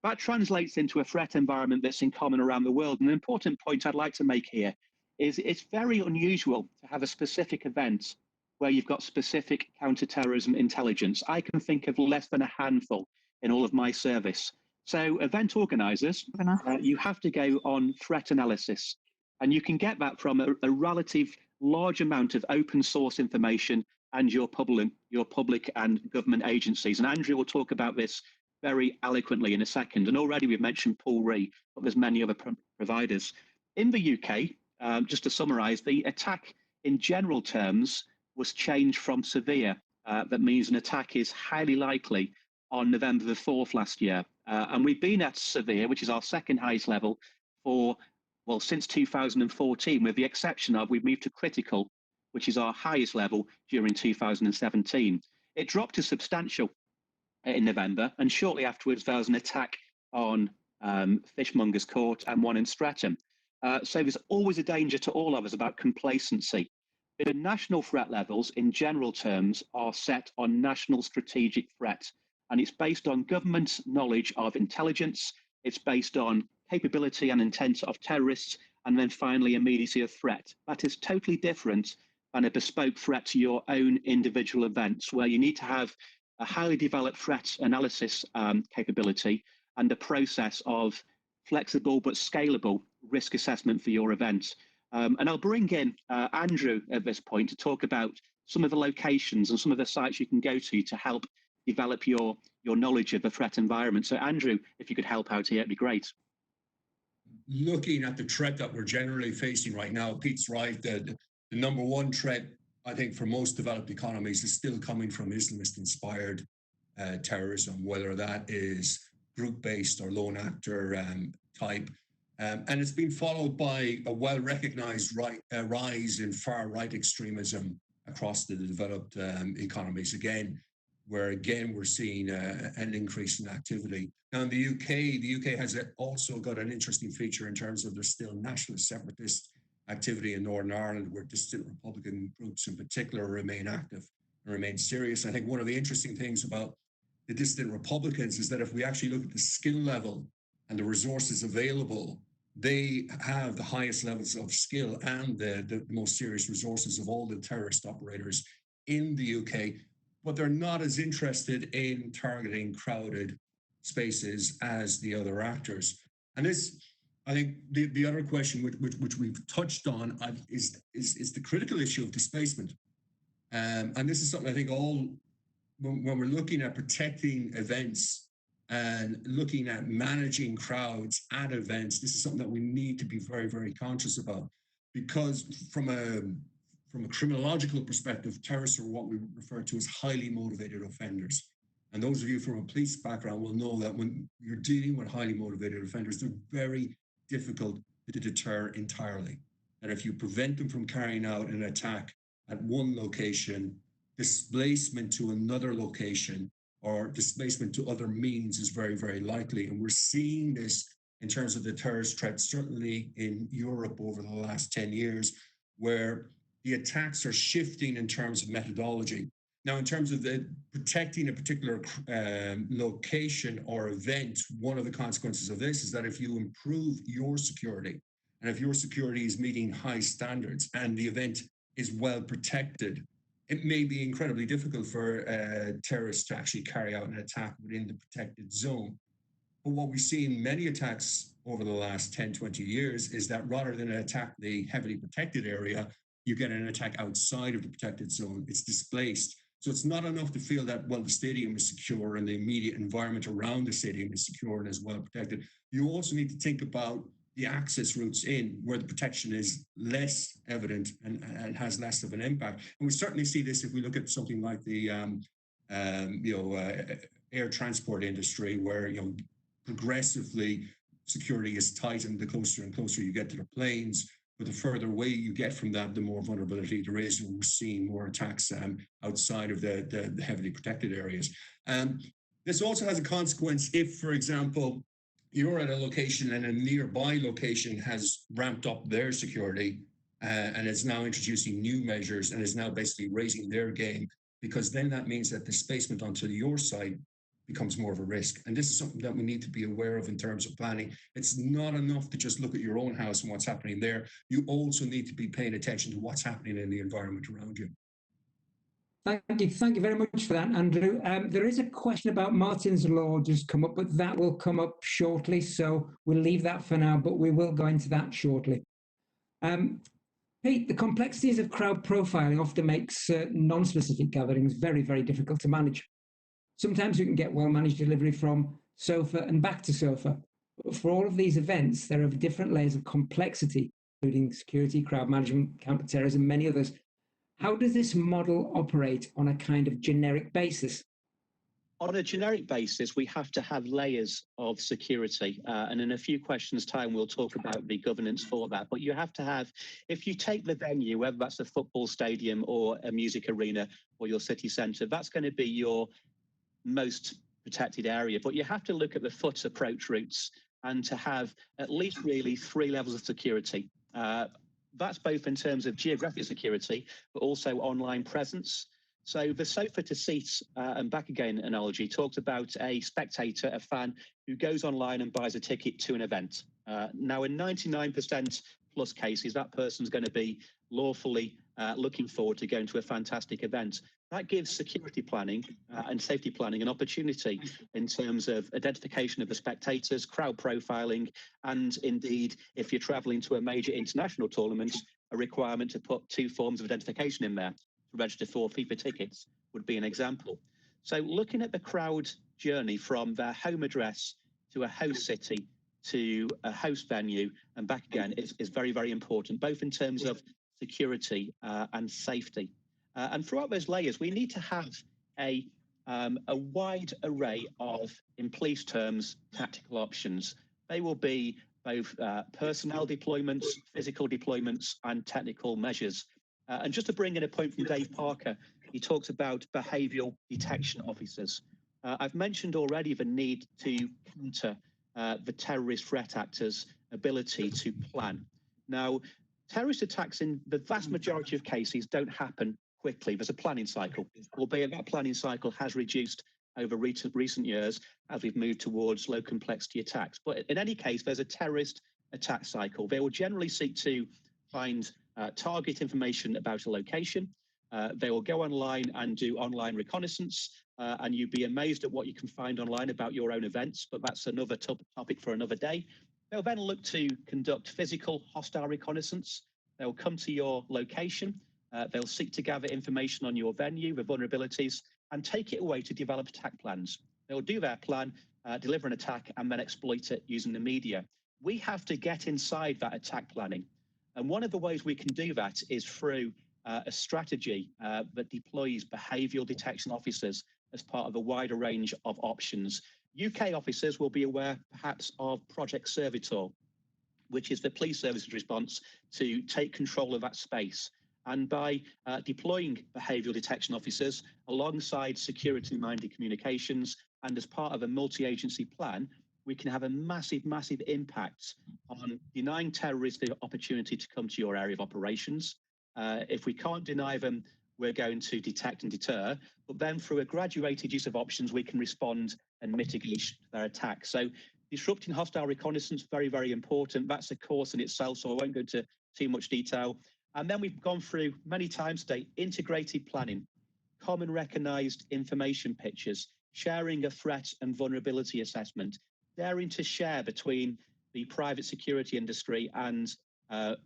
That translates into a threat environment that's in common around the world. And an important point I'd like to make here is it's very unusual to have a specific event where you've got specific counterterrorism intelligence. I can think of less than a handful in all of my service. So event organizers, you have to go on threat analysis, and you can get that from a relative large amount of open source information and your public and government agencies. And Andrew will talk about this very eloquently in a second. And already we've mentioned Paul Ree, but there's many other providers. In the UK, just to summarize, the attack in general terms was changed from severe. That means an attack is highly likely on November the 4th last year. And we've been at severe, which is our second highest level for, well, since 2014, with the exception of we've moved to critical, which is our highest level during 2017. It dropped to substantial in November, and shortly afterwards there was an attack on Fishmongers Court and one in Streatham. So there's always a danger to all of us about complacency. The national threat levels in general terms are set on national strategic threat, and it's based on government knowledge of intelligence, it's based on capability and intent of terrorists, and then finally immediacy of threat. That is totally different than a bespoke threat to your own individual events, where you need to have a highly developed threat analysis capability and a process of flexible but scalable risk assessment for your event. And I'll bring in Andrew at this point to talk about some of the locations and some of the sites you can go to help develop your knowledge of the threat environment. So Andrew, if you could help out here, it'd be great. Looking at the threat that we're generally facing right now, Pete's right, the number one threat, I think, for most developed economies is still coming from Islamist-inspired terrorism, whether that is group-based or lone actor type. And it's been followed by a well-recognized rise in far-right extremism across the developed economies where we're seeing an increase in activity. Now in the UK has also got an interesting feature in terms of there's still nationalist separatist activity in Northern Ireland, where dissident Republican groups in particular remain active and remain serious. I think one of the interesting things about the dissident Republicans is that if we actually look at the skill level and the resources available, they have the highest levels of skill and the most serious resources of all the terrorist operators in the UK, but they're not as interested in targeting crowded spaces as the other actors. And this, I think the other question which we've touched on is the critical issue of displacement. And this is something I think when we're looking at protecting events and looking at managing crowds at events, this is something that we need to be very, very conscious about, because from a criminological perspective, terrorists are what we refer to as highly motivated offenders. And those of you from a police background will know that when you're dealing with highly motivated offenders, they're very difficult to deter entirely. And if you prevent them from carrying out an attack at one location, displacement to another location or displacement to other means is very, very likely. And we're seeing this in terms of the terrorist threat, certainly in Europe over the last 10 years, where the attacks are shifting in terms of methodology. Now, in terms of protecting a particular location or event, one of the consequences of this is that if you improve your security, and if your security is meeting high standards and the event is well protected, it may be incredibly difficult for terrorists to actually carry out an attack within the protected zone. But what we see in many attacks over the last 10, 20 years is that rather than attack the heavily protected area, you get an attack outside of the protected zone. It's displaced. So it's not enough to feel that, well, the stadium is secure and the immediate environment around the stadium is secure and is well protected. You also need to think about the access routes in where the protection is less evident and has less of an impact. And we certainly see this if we look at something like the air transport industry, where progressively security is tightened the closer and closer you get to the planes. But the further away you get from that, the more vulnerability there is. And we're seeing more attacks outside of the heavily protected areas. This also has a consequence if, for example, you're at a location and a nearby location has ramped up their security and is now introducing new measures and is now basically raising their game, because then that means that displacement onto your side becomes more of a risk. And this is something that we need to be aware of in terms of planning. It's not enough to just look at your own house and what's happening there. You also need to be paying attention to what's happening in the environment around you. Thank you very much for that, Andrew. There is a question about Martin's Law just come up, but that will come up shortly, so we'll leave that for now, but we will go into that shortly. Pete, the complexities of crowd profiling often makes non-specific gatherings very, very difficult to manage. Sometimes you can get well-managed delivery from sofa and back to sofa, but for all of these events, there are different layers of complexity, including security, crowd management, counter-terrorism, and many others. How does this model operate on a kind of generic basis? On a generic basis, we have to have layers of security. And in a few questions' time, we'll talk about the governance for that. But you have to have, if you take the venue, whether that's a football stadium or a music arena or your city centre, that's going to be your most protected area. But you have to look at the foot approach routes and to have at least really 3 levels of security. That's both in terms of geographic security, but also online presence. So the sofa to seat and back again analogy talks about a spectator, a fan, who goes online and buys a ticket to an event. Now, in 99% plus cases, that person's going to be lawfully looking forward to going to a fantastic event. That gives security planning and safety planning an opportunity in terms of identification of the spectators, crowd profiling, and indeed, if you're traveling to a major international tournament, a requirement to put 2 forms of identification in there. To register for FIFA tickets would be an example. So looking at the crowd journey from their home address to a host city to a host venue and back again is very, very important, both in terms of security and safety. And throughout those layers, we need to have a wide array of, in police terms, tactical options. They will be both personnel deployments, physical deployments, and technical measures. And just to bring in a point from Dave Parker, he talks about behavioural detection officers. I've mentioned already the need to counter the terrorist threat actors' ability to plan. Now, terrorist attacks in the vast majority of cases don't happen quickly. There's a planning cycle, albeit that planning cycle has reduced over recent years as we've moved towards low complexity attacks. But in any case, there's a terrorist attack cycle. They will generally seek to find target information about a location. They will go online and do online reconnaissance, and you'd be amazed at what you can find online about your own events, but that's another topic for another day. They'll then look to conduct physical hostile reconnaissance. They'll come to your location. They'll seek to gather information on your venue, the vulnerabilities, and take it away to develop attack plans. They'll do their plan, deliver an attack, and then exploit it using the media. We have to get inside that attack planning. And one of the ways we can do that is through a strategy that deploys behavioural detection officers as part of a wider range of options. UK officers will be aware perhaps of Project Servitor, which is the police service's response to take control of that space. And by deploying behavioural detection officers alongside security-minded communications and as part of a multi-agency plan, we can have a massive, massive impact on denying terrorists the opportunity to come to your area of operations. If we can't deny them, we're going to detect and deter, but then through a graduated use of options, we can respond and mitigate their attacks. So disrupting hostile reconnaissance, very, very important. That's a course in itself, so I won't go into too much detail. And then we've gone through many times today, integrated planning, common recognized information pictures, sharing a threat and vulnerability assessment, daring to share between the private security industry and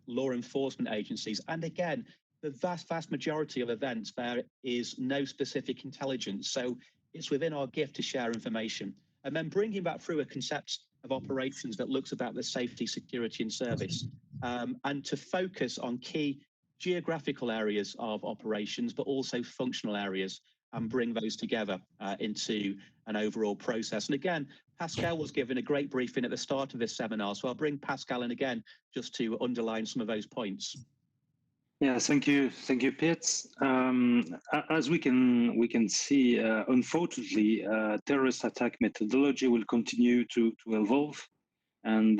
law enforcement agencies. And again, the vast majority of events, there is no specific intelligence. So it's within our gift to share information. And then bringing that through a concept of operations that looks about the safety, security and service, and to focus on key geographical areas of operations, but also functional areas, and bring those together into an overall process. And again, Pascal was given a great briefing at the start of this seminar, so I'll bring Pascal in again just to underline some of those points. Yeah, thank you, Pete. As we can see, unfortunately, terrorist attack methodology will continue to evolve, and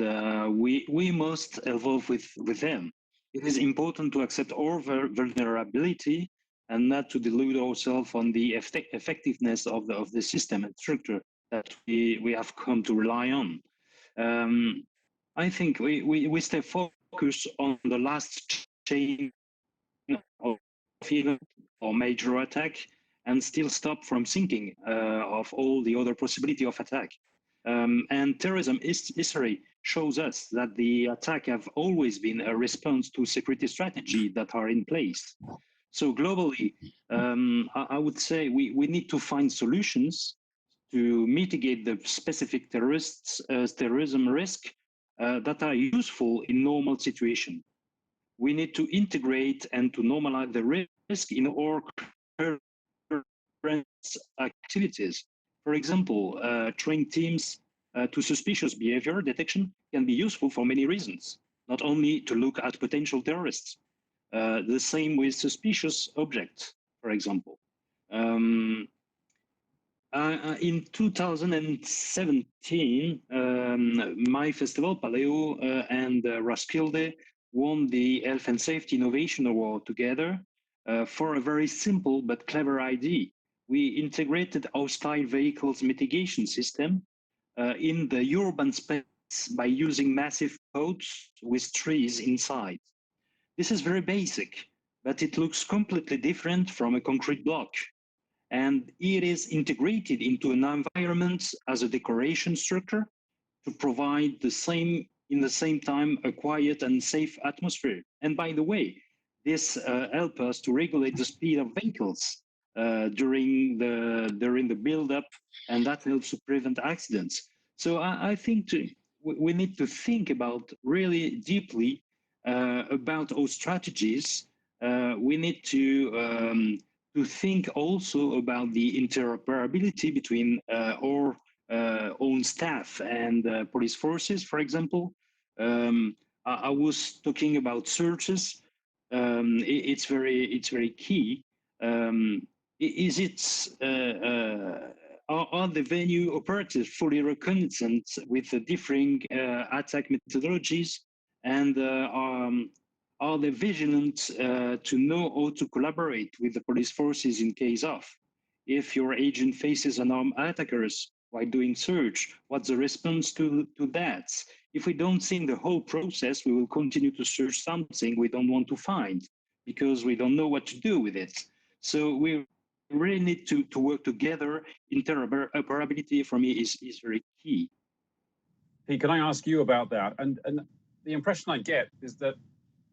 we must evolve with them. It is important to accept our vulnerability and not to delude ourselves on the effectiveness of the system and structure that we have come to rely on. I think we stay focused on the last chain of event or major attack and still stop from thinking of all the other possibility of attack. And terrorism history shows us that the attack have always been a response to security strategy that are in place. So globally, I would say we need to find solutions to mitigate the specific terrorism risk that are useful in normal situation. We need to integrate and to normalize the risk in our current activities. For example, train teams to suspicious behavior detection can be useful for many reasons, not only to look at potential terrorists. The same with suspicious objects, for example. In 2017, my festival, Paleo and Roskilde, won the Health and Safety Innovation Award together for a very simple but clever idea. We integrated hostile vehicles mitigation system in the urban space by using massive pods with trees inside. This is very basic, but it looks completely different from a concrete block. And it is integrated into an environment as a decoration structure to provide in the same time a quiet and safe atmosphere. And by the way, this helps us to regulate the speed of vehicles during the build-up, and that helps to prevent accidents. So I think we need to think about really deeply about our strategies. We need to think also about the interoperability between our own staff and police forces, for example. I was talking about searches. It's very key. Are the venue operatives fully recognizant with the differing attack methodologies, and are they vigilant to know how to collaborate with the police forces in case of? If your agent faces an armed attackers while doing search, what's the response to that? If we don't think the whole process, we will continue to search something we don't want to find because we don't know what to do with it. So we really need to work together. Interoperability for me is very key. Pete, can I ask you about that? And the impression I get is that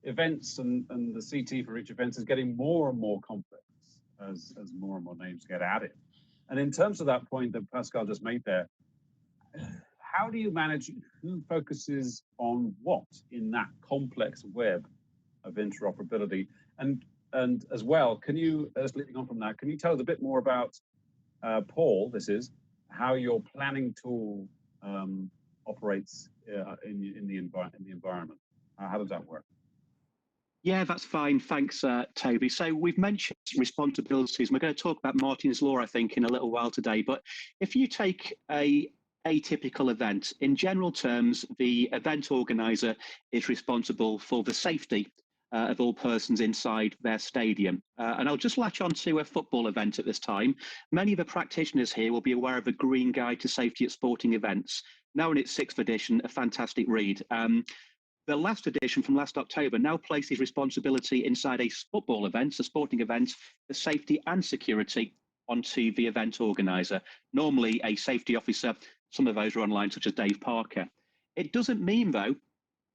events and the CT for each event is getting more and more complex as more and more names get added. And in terms of that point that Pascal just made there, how do you manage who focuses on what in that complex web of interoperability? And as well, can you, as leading on from that, can you tell us a bit more about, Paul, how your planning tool operates in the environment? How does that work? Yeah, that's fine. Thanks, Toby. So we've mentioned responsibilities. We're going to talk about Martin's Law, I think, in a little while today. But if you take a atypical event, in general terms, the event organizer is responsible for the safety of all persons inside their stadium. And I'll just latch on to a football event at this time. Many of the practitioners here will be aware of the Green Guide to Safety at Sporting Events, now in its 6th edition, a fantastic read. The last edition from last October now places responsibility inside a football event, a sporting event, for safety and security onto the event organizer, normally a safety officer. Some of those are online, such as Dave Parker. It doesn't mean, though,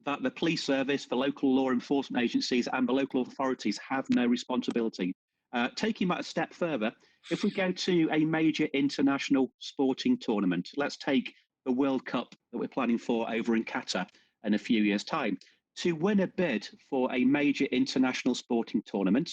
that the police service, the local law enforcement agencies and the local authorities have no responsibility. Taking that a step further, if we go to a major international sporting tournament, let's take the World Cup that we're planning for over in Qatar in a few years' time. To win a bid for a major international sporting tournament,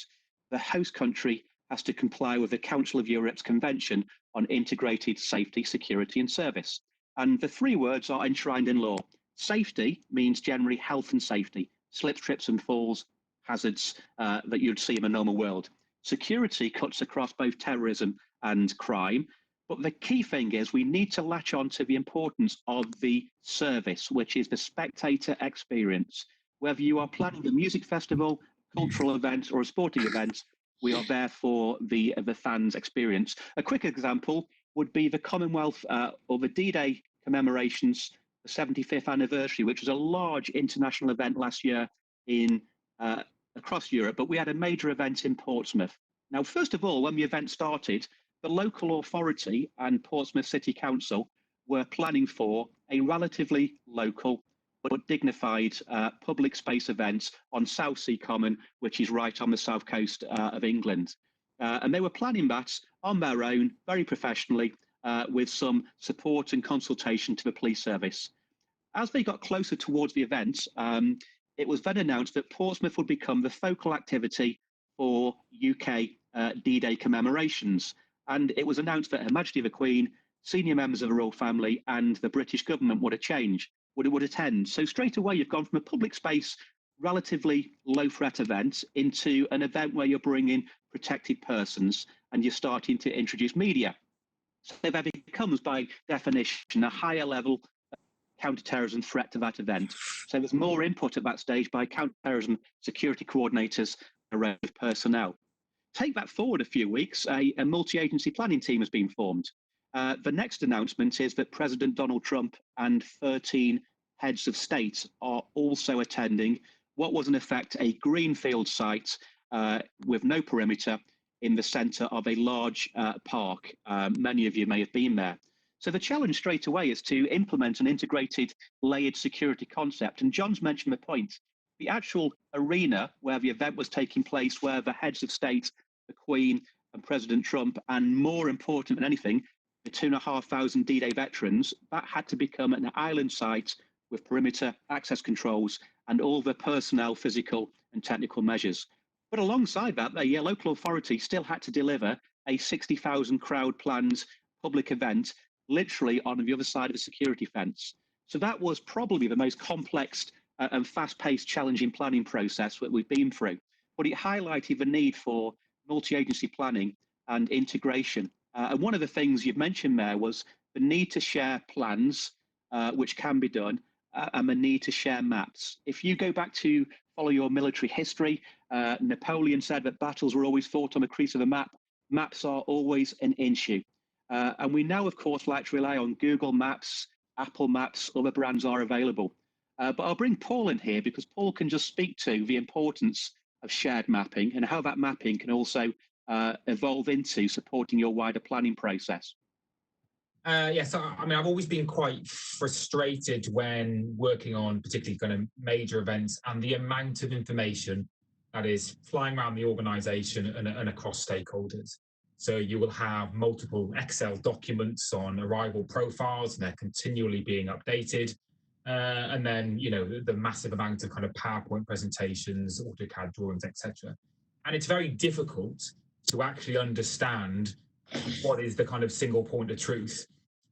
the host country has to comply with the Council of Europe's Convention on Integrated Safety, Security and Service. And the three words are enshrined in law. Safety means generally health and safety, slips, trips and falls, hazards that you'd see in a normal world. Security cuts across both terrorism and crime. But the key thing is we need to latch on to the importance of the service, which is the spectator experience. Whether you are planning a music festival, cultural event or a sporting event, we are there for the fans' experience. A quick example would be the Commonwealth or the D-Day commemorations, the 75th anniversary, which was a large international event last year in across Europe, but we had a major event in Portsmouth. Now, first of all, when the event started, the local authority and Portsmouth City Council were planning for a relatively local but dignified public space event on Southsea Common, which is right on the south coast of England. And they were planning that on their own, very professionally, with some support and consultation to the police service. As they got closer towards the event, it was then announced that Portsmouth would become the focal activity for UK D-Day commemorations. And it was announced that Her Majesty the Queen, senior members of the royal family and the British government would attend. So straight away, you've gone from a public space, relatively low threat event into an event where you're bringing protected persons and you're starting to introduce media. So that becomes, by definition, a higher level counter-terrorism threat to that event. So there's more input at that stage by counter-terrorism security coordinators around personnel. Take that forward a few weeks, a multi-agency planning team has been formed. The next announcement is that President Donald Trump and 13 heads of state are also attending what was in effect a greenfield site with no perimeter in the centre of a large park. Many of you may have been there. So the challenge straight away is to implement an integrated layered security concept. And John's mentioned the point. The actual arena where the event was taking place, where the heads of state, the Queen and President Trump, and more important than anything, the 2,500 D-Day veterans, that had to become an island site with perimeter access controls and all the personnel, physical and technical measures. But alongside that, the local authority still had to deliver a 60,000 crowd planned public event literally on the other side of the security fence. So that was probably the most complex and fast-paced, challenging planning process that we've been through. But it highlighted the need for multi-agency planning and integration. And one of the things you've mentioned there was the need to share plans, which can be done, and the need to share maps. If you go back to follow your military history, Napoleon said that battles were always fought on the crease of a map. Maps are always an issue. And we now, of course, like to rely on Google Maps, Apple Maps, other brands are available. But I'll bring Paul in here because Paul can just speak to the importance of shared mapping and how that mapping can also evolve into supporting your wider planning process. Yes, I mean, I've always been quite frustrated when working on particularly kind of major events and the amount of information that is flying around the organisation and across stakeholders. So you will have multiple Excel documents on arrival profiles, and they're continually being updated. And then, you know, the massive amount of kind of PowerPoint presentations, AutoCAD drawings, etc. And it's very difficult to actually understand what is the kind of single point of truth.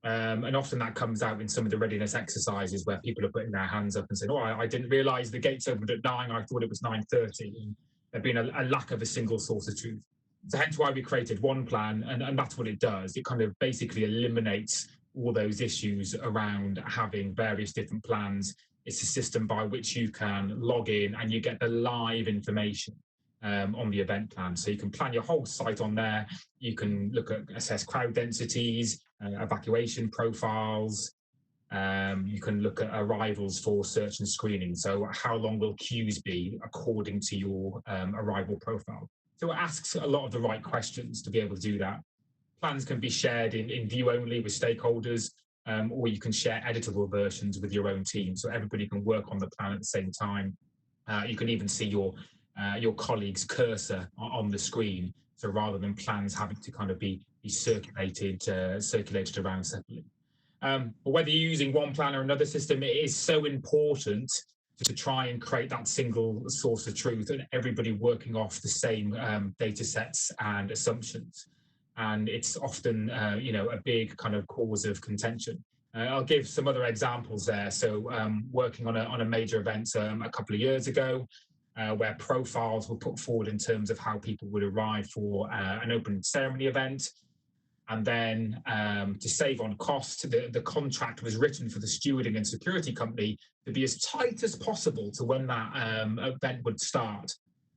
And often that comes out in some of the readiness exercises where people are putting their hands up and saying, oh, I didn't realise the gates opened at 9, I thought it was 9:30. And there's been a lack of a single source of truth. So hence why we created one plan, and that's what it does. It kind of basically eliminates all those issues around having various different plans. It's a system by which you can log in and you get the live information on the event plan. So you can plan your whole site on there. You can assess crowd densities, evacuation profiles. You can look at arrivals for search and screening. So how long will queues be according to your arrival profile? So it asks a lot of the right questions to be able to do that. Plans can be shared in view only with stakeholders. or you can share editable versions with your own team, so everybody can work on the plan at the same time. You can even see your colleague's cursor on the screen, so rather than plans having to kind of be circulated around separately. But whether you're using one plan or another system, it is so important to try and create that single source of truth and everybody working off the same data sets and assumptions. And it's often, a big kind of cause of contention. I'll give some other examples there. So working on a major event a couple of years ago, where profiles were put forward in terms of how people would arrive for an open ceremony event. And then to save on cost, the contract was written for the stewarding and security company to be as tight as possible to when that event would start.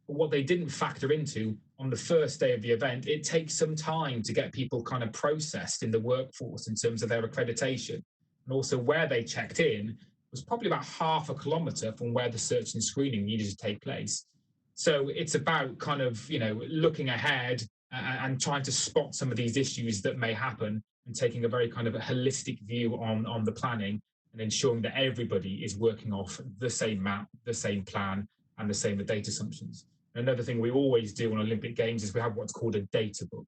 But what they didn't factor into, on the first day of the event, it takes some time to get people kind of processed in the workforce in terms of their accreditation. And also where they checked in was probably about half a kilometre from where the search and screening needed to take place. So it's about kind of, looking ahead and trying to spot some of these issues that may happen and taking a very kind of a holistic view on the planning and ensuring that everybody is working off the same map, the same plan, and the same data assumptions. Another thing we always do on Olympic Games is we have what's called a data book.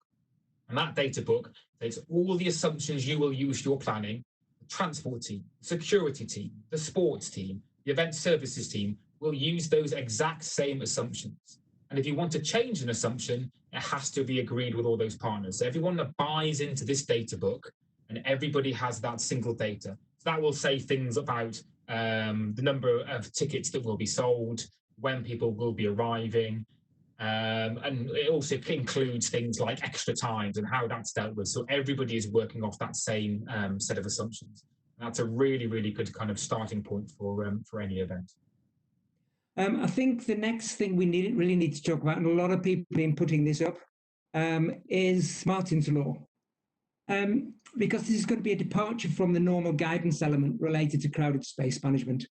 And that data book takes all the assumptions you will use for your planning. The transport team, security team, the sports team, the event services team will use those exact same assumptions. And if you want to change an assumption, it has to be agreed with all those partners. So everyone that buys into this data book and everybody has that single data. So that will say things about the number of tickets that will be sold, when people will be arriving, and it also includes things like extra times and how that's dealt with. So everybody is working off that same set of assumptions. And that's a really, really good kind of starting point for any event. I think the next thing we really need to talk about, and a lot of people have been putting this up, is Martin's Law. Because this is going to be a departure from the normal guidance element related to crowded space management.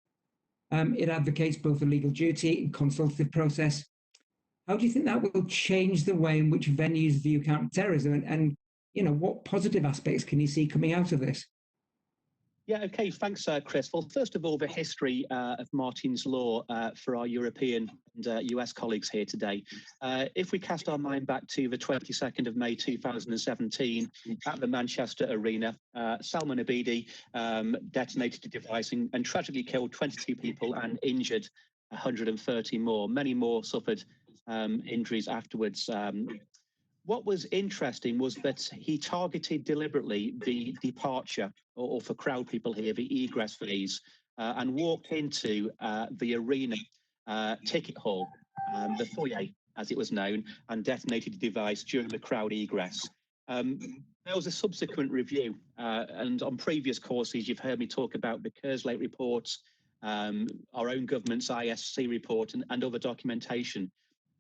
It advocates both the legal duty and consultative process. How do you think that will change the way in which venues view counterterrorism, and what positive aspects can you see coming out of this? Yeah, okay, thanks, Chris. Well, first of all, the history of Martin's Law for our European and US colleagues here today. If we cast our mind back to the 22nd of May 2017 at the Manchester Arena, Salman Abedi detonated a device and tragically killed 22 people and injured 130 more. Many more suffered injuries afterwards. What was interesting was that he targeted deliberately the departure, or for crowd people here, the egress phase, and walked into the arena ticket hall, the foyer, as it was known, and detonated the device during the crowd egress. There was a subsequent review, and on previous courses, you've heard me talk about the Kerslake reports, our own government's ISC report, and other documentation.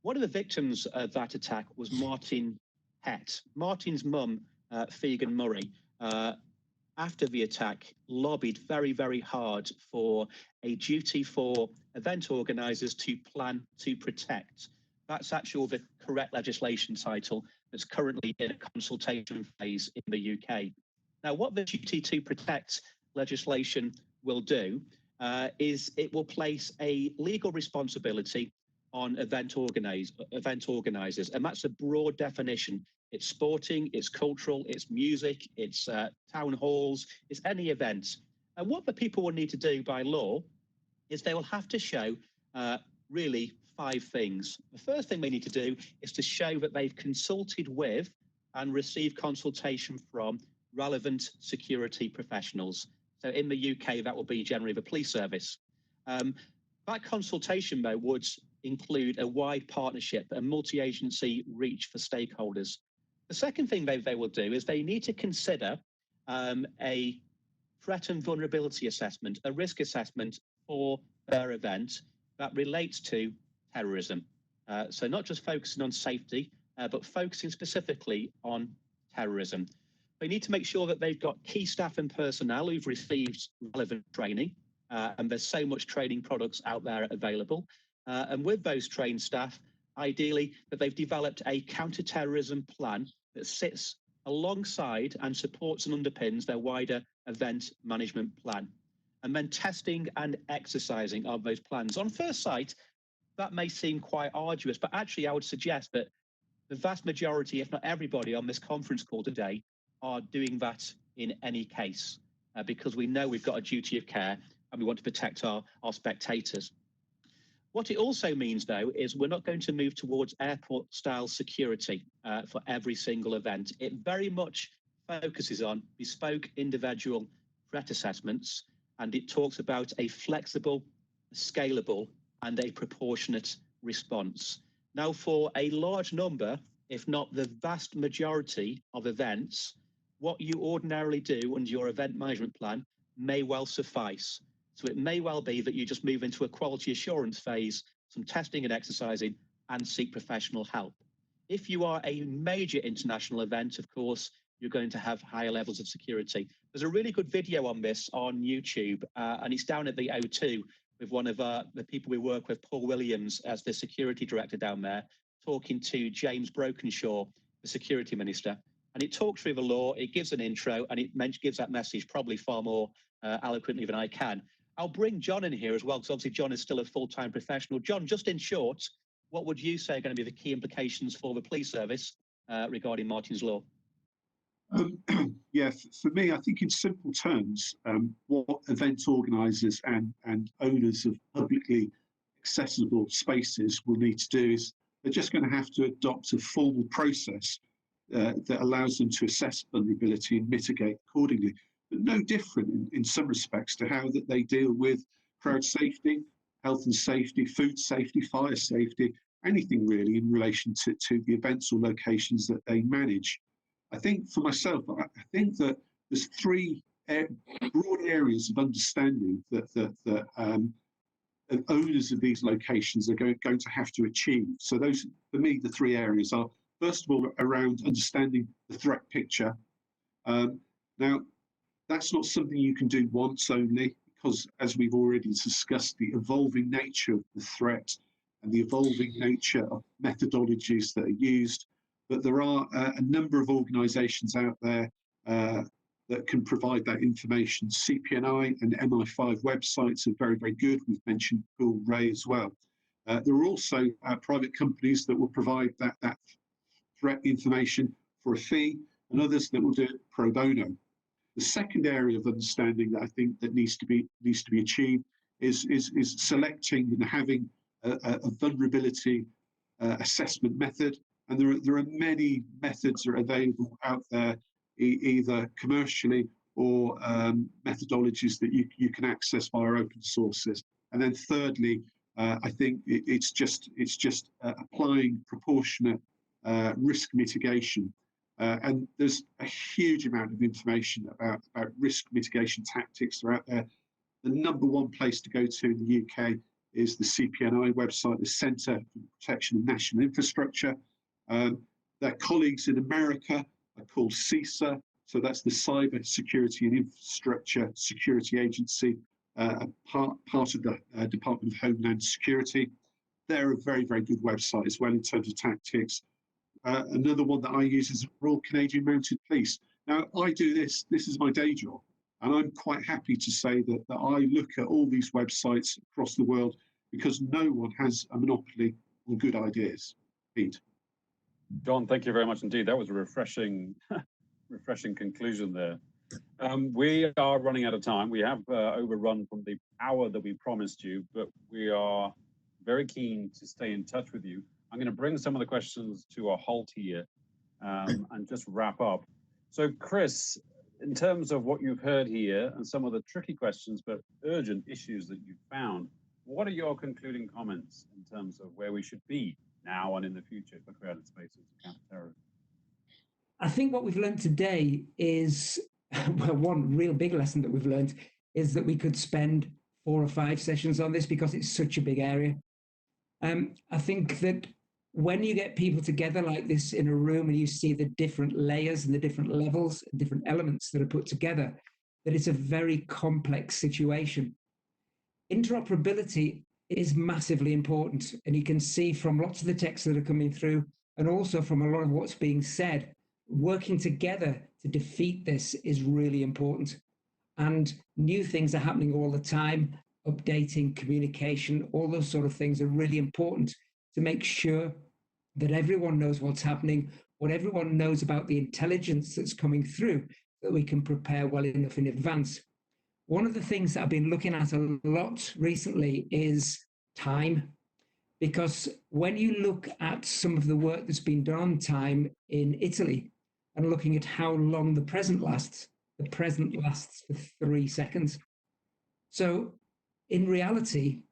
One of the victims of that attack was Martin Hett. Martin's mum, Fegan Murray, after the attack, lobbied very, very hard for a duty for event organisers to plan to protect. That's actually the correct legislation title that's currently in a consultation phase in the UK. Now, what the duty to protect legislation will do is it will place a legal responsibility on event organisers, and that's a broad definition. It's sporting, it's cultural, it's music, it's town halls, it's any event. And what the people will need to do by law is they will have to show really 5 things. The first thing they need to do is to show that they've consulted with and received consultation from relevant security professionals. So in the UK, that will be generally the police service. That consultation, though, would include a wide partnership, a multi-agency reach for stakeholders. The second thing they will do is they need to consider a threat and vulnerability assessment, a risk assessment for their event that relates to terrorism. So not just focusing on safety, but focusing specifically on terrorism. They need to make sure that they've got key staff and personnel who've received relevant training, and there's so much training products out there available. And with those trained staff, ideally, that they've developed a counter-terrorism plan that sits alongside and supports and underpins their wider event management plan. And then testing and exercising of those plans. On first sight, that may seem quite arduous, but actually I would suggest that the vast majority, if not everybody on this conference call today, are doing that in any case, because we know we've got a duty of care and we want to protect our spectators. What it also means, though, is we're not going to move towards airport-style security for every single event. It very much focuses on bespoke individual threat assessments, and it talks about a flexible, scalable, and a proportionate response. Now, for a large number, if not the vast majority of events, what you ordinarily do under your event management plan may well suffice. So it may well be that you just move into a quality assurance phase, some testing and exercising, and seek professional help. If you are a major international event, of course, you're going to have higher levels of security. There's a really good video on this on YouTube, and it's down at the O2 with one of the people we work with, Paul Williams, as the security director down there, talking to James Brokenshaw, the security minister. And it talks through the law, it gives an intro, and it gives that message probably far more eloquently than I can. I'll bring John in here as well, because obviously John is still a full-time professional. John, just in short, what would you say are going to be the key implications for the police service regarding Martin's Law? Yeah, for me, I think in simple terms, what event organisers and owners of publicly accessible spaces will need to do is they're just going to have to adopt a formal process that allows them to assess vulnerability and mitigate accordingly. But no different in some respects to how that they deal with crowd safety, health and safety, food safety, fire safety, anything really in relation to the events or locations that they manage. I think for myself, I think that there's three broad areas of understanding that owners of these locations are going to have to achieve. So those, for me, the three areas are, first of all, around understanding the threat picture. Now, that's not something you can do once only, because as we've already discussed, the evolving nature of the threat and the evolving nature of methodologies that are used. But there are a number of organisations out there that can provide that information. CPNI and MI5 websites are very, very good. We've mentioned Bill Ray as well. There are also private companies that will provide that threat information for a fee, and others that will do it pro bono. The second area of understanding that I think that needs to be achieved is selecting and having a vulnerability assessment method. And there are many methods that are available out there, either commercially or methodologies that you can access via open sources. And then thirdly, I think it's just applying proportionate risk mitigation. And there's a huge amount of information about risk mitigation tactics that are out there. The number one place to go to in the UK is the CPNI website, the Centre for the Protection of National Infrastructure. Their colleagues in America are called CISA, so that's the Cyber Security and Infrastructure Security Agency, part of the Department of Homeland Security. They're a very, very good website as well in terms of tactics. Another one that I use is Royal Canadian Mounted Police. Now, I do this is my day job, and I'm quite happy to say that I look at all these websites across the world because no one has a monopoly on good ideas. Pete. John, thank you very much indeed. That was a refreshing conclusion there. We are running out of time. We have overrun from the hour that we promised you, but we are very keen to stay in touch with you. I'm going to bring some of the questions to a halt here and just wrap up. So, Chris, in terms of what you've heard here and some of the tricky questions but urgent issues that you've found, what are your concluding comments in terms of where we should be now and in the future for crowded spaces and counter-terrorism? I think what we've learned today is, well, one real big lesson that we've learned is that we could spend 4 or 5 sessions on this because it's such a big area. I think that when you get people together like this in a room and you see the different layers and the different levels, different elements that are put together, that it's a very complex situation. Interoperability is massively important, and you can see from lots of the texts that are coming through and also from a lot of what's being said working together to defeat this is really important. And new things are happening all the time, updating, communication, all those sort of things are really important to make sure that everyone knows what's happening, what everyone knows about the intelligence that's coming through, that we can prepare well enough in advance. One of the things that I've been looking at a lot recently is time, because when you look at some of the work that's been done on time in Italy and looking at how long the present lasts for 3 seconds. So in reality,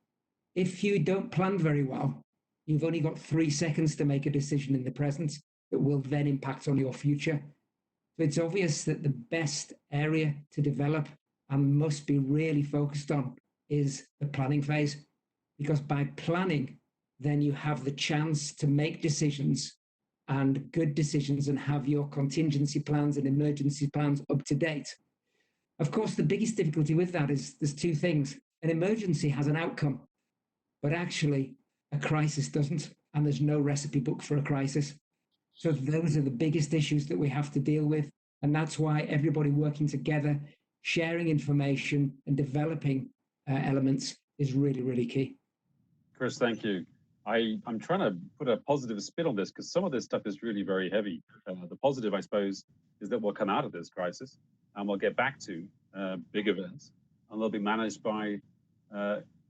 if you don't plan very well, you've only got 3 seconds to make a decision in the present that will then impact on your future. So it's obvious that the best area to develop and must be really focused on is the planning phase, because by planning, then you have the chance to make decisions and good decisions and have your contingency plans and emergency plans up to date. Of course, the biggest difficulty with that is there's two things. An emergency has an outcome, but actually a crisis doesn't, and there's no recipe book for a crisis. So those are the biggest issues that we have to deal with. And that's why everybody working together, sharing information and developing elements is really, really key. Chris, thank you. I'm trying to put a positive spin on this because some of this stuff is really very heavy. The positive, I suppose, is that we'll come out of this crisis and we'll get back to big events, and they'll be managed by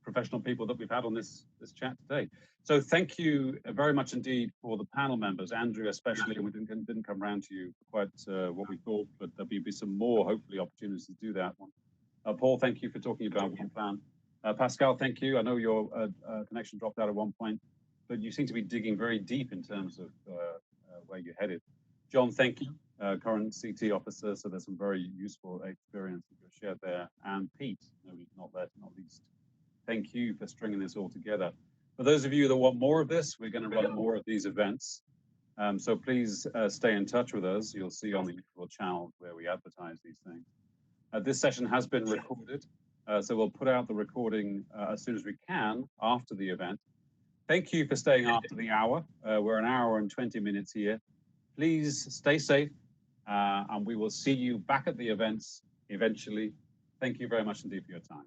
professional people that we've had on this chat today. So thank you very much indeed for the panel members, Andrew especially. We didn't come around to you quite what we thought, but there'll be some more, hopefully, opportunities to do that one. Paul, thank you for talking about One Plan. Pascal, thank you. I know your connection dropped out at one point, but you seem to be digging very deep in terms of where you're headed. John, thank you. Current CT officer, so there's some very useful experience that you've shared there. And Pete, not least, thank you for stringing this all together. For those of you that want more of this, we're going to run more of these events. So please stay in touch with us. You'll see on the usual channel where we advertise these things. This session has been recorded, so we'll put out the recording as soon as we can after the event. Thank you for staying after the hour. We're an hour and 20 minutes here. Please stay safe, and we will see you back at the events eventually. Thank you very much indeed for your time.